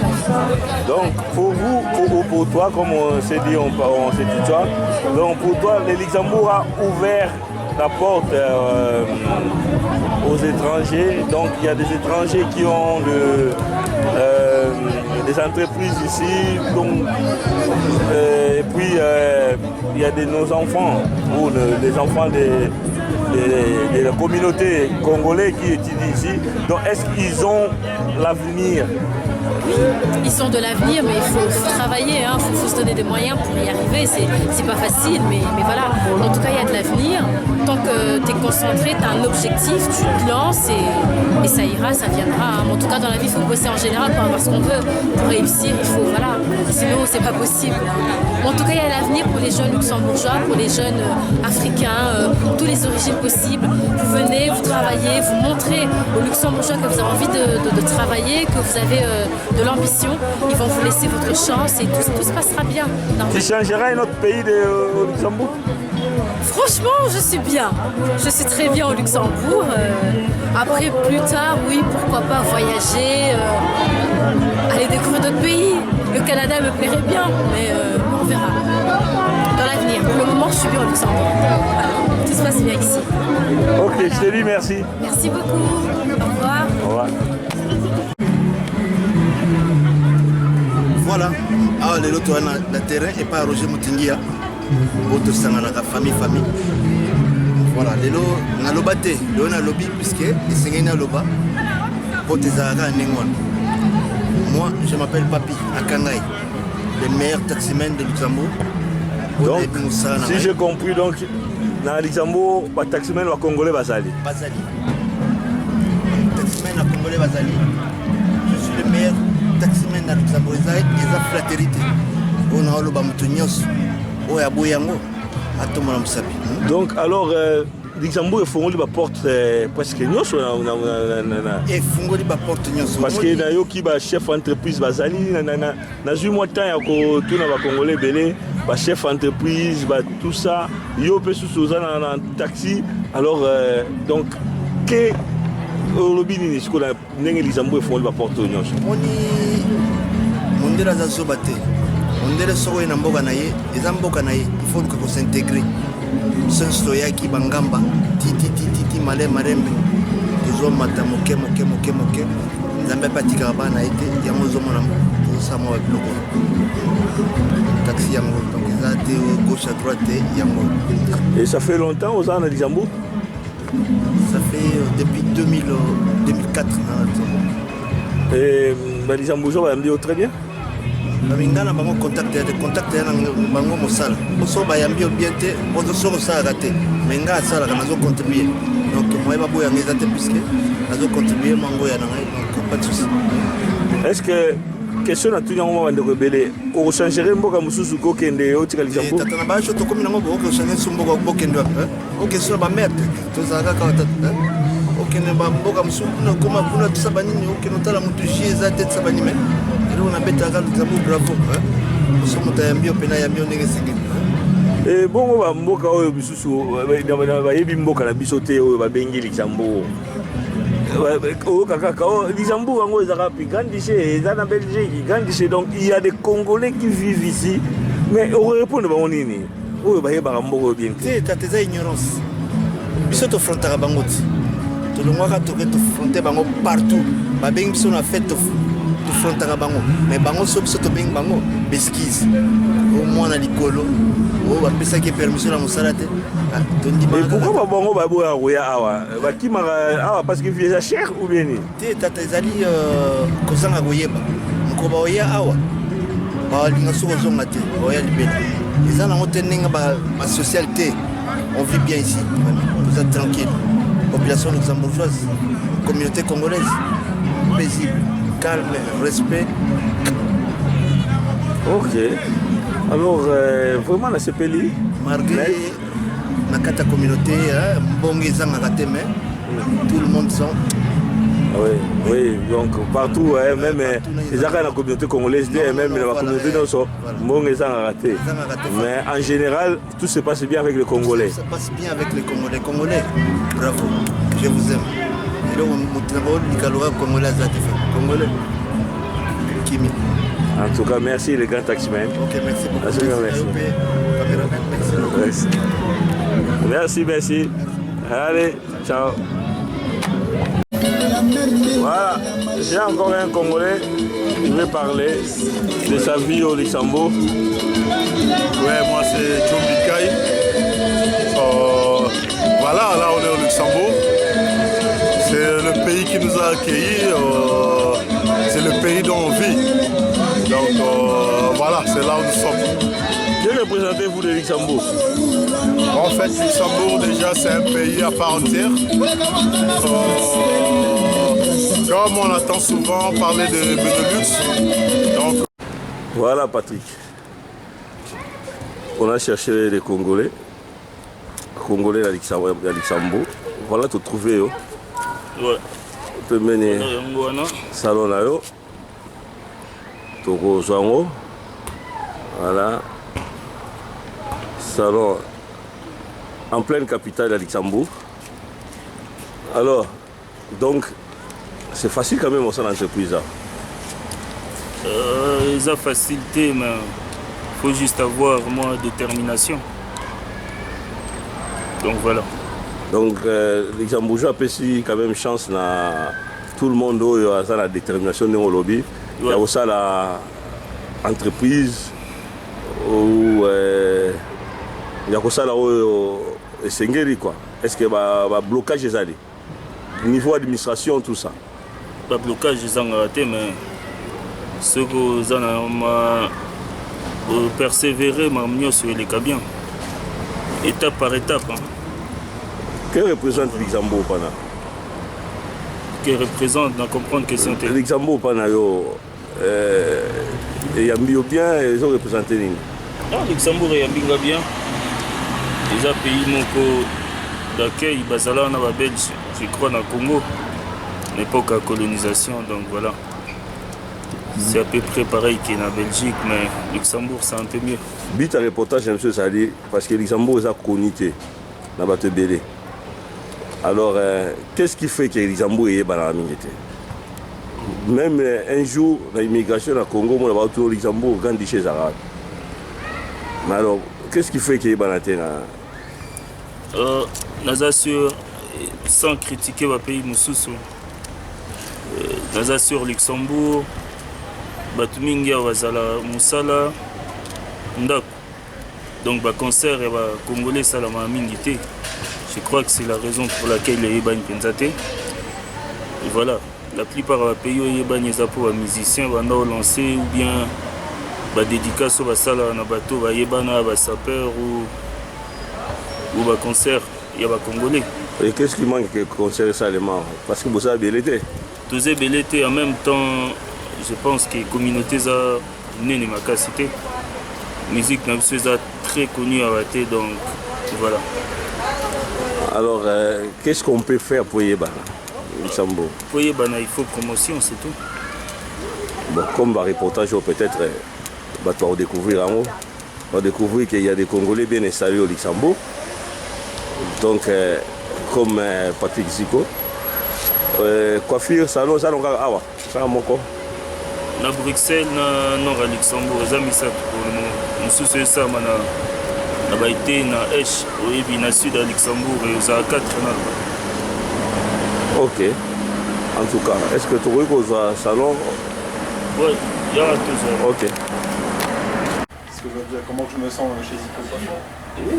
Donc pour vous, pour toi, comme on s'est dit, on s'est dit toi, donc pour toi, le Luxembourg a ouvert la porte aux étrangers. Donc il y a des étrangers qui ont des entreprises ici, donc, et puis il y a nos enfants ou les enfants de la communauté congolaise qui étudient ici. Donc est-ce qu'ils ont l'avenir? Oui, ils sont de l'avenir, mais il faut travailler, hein, faut se donner des moyens pour y arriver. C'est pas facile, mais voilà. En tout cas, il y a de l'avenir. Tant que tu es concentré, tu as un objectif, tu te lances et ça ira, ça viendra. Hein. En tout cas, dans la vie, il faut bosser en général pour avoir ce qu'on veut. Pour réussir, il faut, voilà. Sinon, c'est pas possible. Hein. En tout cas, il y a l'avenir pour les jeunes luxembourgeois, pour les jeunes africains, toutes les origines possibles. Vous venez, vous travaillez, vous montrez aux luxembourgeois que vous avez envie de travailler, que vous avez de l'ambition. Ils vont vous laisser votre chance et tout se passera bien. Tu changeras un autre pays au Luxembourg? Franchement, je suis bien. Je suis très bien au Luxembourg. Après, plus tard, oui, pourquoi pas voyager, aller découvrir d'autres pays. Le Canada me plairait bien, mais on verra. Dans l'avenir. Pour le moment, je suis bien au Luxembourg. Voilà. Tout se passe bien ici. Ok, je te dis merci. Merci beaucoup. Au revoir. Au revoir. Voilà, awa lelo toza na terrain et pas Roger Mutingia oyo tosanganaka famille. Voilà, lelo naloba te, lelo nalobi puisque esengeli naloba po tezalaka ndenge wana. Moi, je m'appelle Papi Akangai, le meilleur taximan de Luxembourg. Donc, si j'ai compris, donc, dans Luxembourg, les taximens congolais bazali. Taximen congolais bazali. Je suis le meilleur taximen dans Luxembourg. Ils ont fraternité. On a le bamutonyoso. On a boyango. Atomona musabi. Donc, alors, Luxembourg fongoli ba porte presque nyoso et fongoli ba porte nyoso parce que na yo ki ba chef entreprise bazali na zui moi temps ya ko tuna ba congolais belé ba chef entreprise ba tout ça yo pe sous na taxi alors donc que lobi ni ce qu'on a ndenge Luxembourg fongoli ba porte nyoso oni mondela za zobate ondele soko na mboka na ye eza mboka na ye il faut que s'intégrer senso yaki bangamba titi malembe tozomata moke nzambe apatikaka bana ete yango ozomona tozosala mwa biloko taxi yango donc eza te gauche à droite yango. Et ça fait longtemps aux ans à Luxembourg? Ça fait depuis 2004 na Luxembourg. Et les Luxembourgeois va me dire très bien. Nga na bango contact ya bango mosala oso bayambi bien te ozo kosala te mais nga asalaka nazo contribuer donc moi baboyanga eza te puisque nazo contribuer mango ya nanga donc pas de souci. Est-ce que question na tout yango bande ko belé o changer mboka mususu ko kende o tika Luxembourg tata na ba shoto komi nango bo ko changer mboka ko kende o question ba merde to zaka ka tata o kende ba mboka mususu na koma kuna tsabani o kende tala mutu ji eza te tsabani mais on a bêté à Luxembourg, bravo. osomoto yambi opena yambi ondenge esengeli. Bongo bamboka oyo bisusu bayebi mboka na biso te oyo babengi Luxembourg. Kaka Luxembourg yango ezaka puis Grand Duché eza na Belgique, Grand Duché, donc il y a des Congolais qui vivent ici. Mais on répond bango nini oyo bayebaka mboka oyo bien te tata eza ignorance. Biso tofrontaka bango ti tolongwaka toke tofronte bango partout babengi biso na fete tofrontaka bango mais bango so biso tobengi bango beskise o mwana likolo oyo bapesaki permission na mosala te pourquoi bango baboya koya awa bakimaka awa parce que vie eza cher ou bien nini te tata ezali kozanga koyeba moko baoya awa balinga soki ozonga te baoya libela eza nango te ndenge basocial te. On vit bien ici, vous êtes tranquille. Population luxembourgeoise, communauté congolaise, paisible, calme, respect. Ok. Alors, vraiment, la CPLI malgré la communauté, mais tout le monde sont. Oui, donc partout, même les gens de la communauté congolaise, même la communauté raté. Mais en général, tout se passe bien avec les Congolais. Ça se passe bien avec les Congolais. Congolais, bravo, je vous aime. Et là, Congolais, Kimi. En tout cas, merci les grands taximens. Ok, merci beaucoup. Merci. Merci. Allez, ciao. Voilà, j'ai encore un Congolais qui veut parler de sa vie au Luxembourg. Ouais, moi c'est Tchoumbikaï. Voilà, là on est au Luxembourg. C'est le pays qui nous a accueillis. C'est le pays dont on vit. Donc voilà, c'est là où nous sommes. Que représentez-vous le Luxembourg? En fait, Luxembourg déjà c'est un pays à part entière. Comme on entend souvent parler de Benelux. Donc... Voilà Patrick. On a cherché les Congolais. Congolais à Luxembourg. Voilà, tu trouvé. Ouais. Tu mener salon là. Toko Zango. Voilà. Salon en pleine capitale à Luxembourg. Alors, donc, c'est facile quand même au sein d'entreprise. Ils ont facilité, mais il faut juste avoir moins de détermination. Donc voilà. Donc, les Luxembourgeois ont quand même chance na tout le monde a la détermination dans le lobby. Il y a aussi l'entreprise où il y a aussi la Sengeri quoi. Est-ce que le blocage est allé? Niveau administration, tout ça. Le blocage est raté, mais ce que vous avez persévéré, c'est les cas bien. Étape par étape. Hein. Que représente Luxembourg pendant? Que représente, dans comprendre que c'est un Luxembourg pendant et Yambi bien, ils ont représenté. Non, Luxembourg et Yambi bien. Les pays d'accueil, Basala, on a Belge, je crois, dans le Congo. L'époque de la colonisation, donc voilà. C'est à peu près pareil qu'en Belgique, mais Luxembourg, c'est un peu mieux. Bit un reportage, M. Sali, parce que Luxembourg est connu dans la Belé. Alors, qu'est-ce qui fait que Luxembourg est dans la minute? Même un jour, l'immigration au Congo, on va autour Luxembourg, Grand Duché Zara. Mais alors, qu'est-ce qui fait qu'il est dans la terre? Nous assurons, sans critiquer le pays Moussoussou, nous assurons Luxembourg, Batumingia, Wazala, Moussala, Ndako. Donc, le concert et le Congolais, ça l'a mingité. Je crois que c'est la raison pour laquelle les Yébani Penzate. Et voilà, la plupart des pays où les Yébani pour les musiciens, ils lancé ou bien des dédicaces au Basala, na bateau, les Yébani, les sapeurs ou des concerts, il y a des Congolais. Et qu'est-ce qui manque que concert seulement? Parce que vous avez belleté. Tous les belleté en même temps, je pense que les communautés ont une capacité. La musique n'a pas très connue à Waté, donc voilà. Alors, qu'est-ce qu'on peut faire pour Yébana, Luxembourg? Pour Yébana, il faut promotion, c'est tout. Bon, comme un reportage, peut-être, bah, tu vas redécouvrir on va découvrir qu'il y a des Congolais bien installés au Luxembourg. Donc, comme Patrick Zico, coiffure, salon, ça mon corps. Na Bruxelles, non à Luxembourg, les amis ça pour le moment. Nous sommes ça, na baité na Esch, oui, na sud à Luxembourg et aux A4 na. Ok. En tout cas, est-ce que tu veux qu'on soit salon? Oui, il y a tout ça. Ok. Est-ce que je veux dire comment je me sens chez Zico? Oui.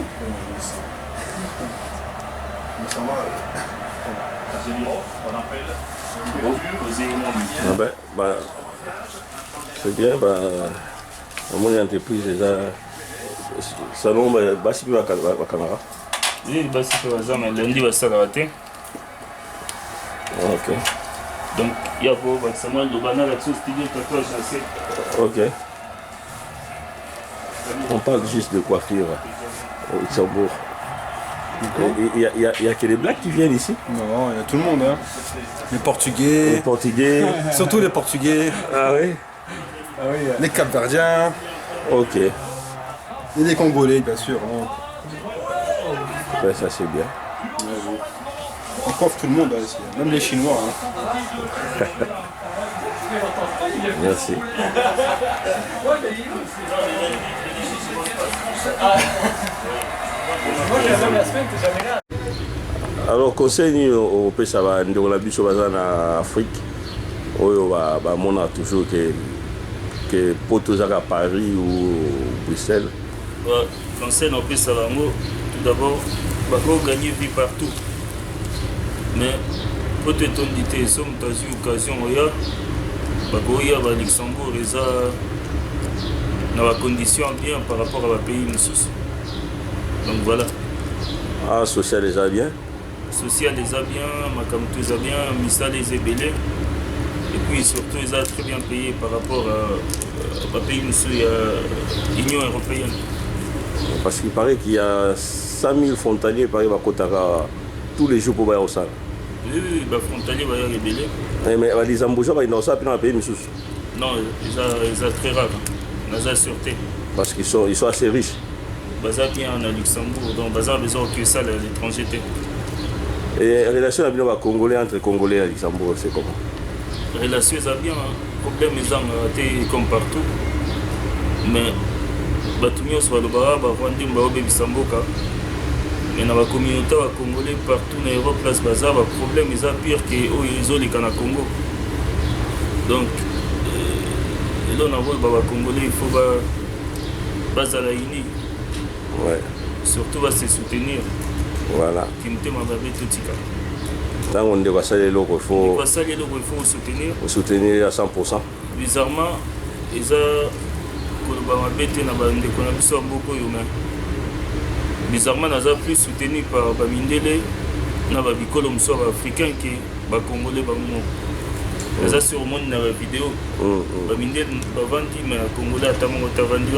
Je me sens mal. Ah ben, bah, c'est bien, bah, mon entreprise est là. Salon, bah, si tu vas à Canara. Oui, bah, si tu vas à mais lundi, va ça la rater. Ok. Donc, il y a pour Samuel de Bana, la sauce studio, tatouage, assez. Ok. On parle juste de coiffure au Luxembourg. Il y a que les Blacks qui viennent ici? Non, il y a tout le monde. Hein. Les Portugais. Les Portugais. Surtout les Portugais. Ah oui? Ah oui. Les Capverdiens. Ok. Et les Congolais, bien sûr. Hein. Ouais, ça c'est bien. On coiffe tout le monde hein, ici, même les Chinois. Hein. Merci. Alors conseil au pesa ba ndeko na biso baza na Afrique oyo ba mona toujours que poto zaka Paris ou Bruxelles. Conseil au pesa bango tout d'abord ba ko gagner vie partout. Mais peut-être on dit que somme dans une occasion oya ba ko ya ba Luxembourg les a na ba condition bien par rapport à ba pays mususu. Donc voilà. Ah, social les a bien. Social les a bien, Makamto les a bien, Missa les a belés. Et puis surtout ils ont très bien payé par rapport à pays mususu à l'Union européenne. Parce qu'il paraît qu'il y a 5000 frontaliers par Kotara tous les jours pour aller au Sal. Oui, les frontaliers vont y rebeller. Mais les Ambouja, ils n'ont pas dans le pays mususu. Non, ils sont très rares. Ils ont sûreté. Parce qu'ils sont assez riches. Baza bien en Luxembourg, donc Baza a besoin que ça à l'étranger. Et la relation avec les Congolais entre Congolais et Luxembourg, c'est comment? La relation est bien, problème est comme partout. Mais Batumio soit le Bara, Rwanda, Baobé, Bisamboka. Mais dans la communauté congolais partout dans l'Europe, place Baza, le problème est pire que les autres au Congo. Donc, là on a vu les Congolais, il faut Baza la unie. Ouais. Surtout va se soutenir. Voilà. Tant on doit passer les locaux, il faut soutenir. Soutenir à 100%. Bizarrement, ils ont bizarrement, nous avons plus soutenu par Bamindele, nous avons vu les Africains qui sont Congolais. Nous avons sur le monde dans la vidéo. Bamindele va vendre, mais les Congolais ont vendu.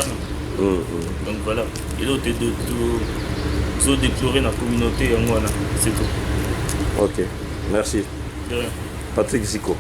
Donc voilà. Et l'autre est de déplorer la communauté, c'est tout. Ok, merci. Patrick Zico.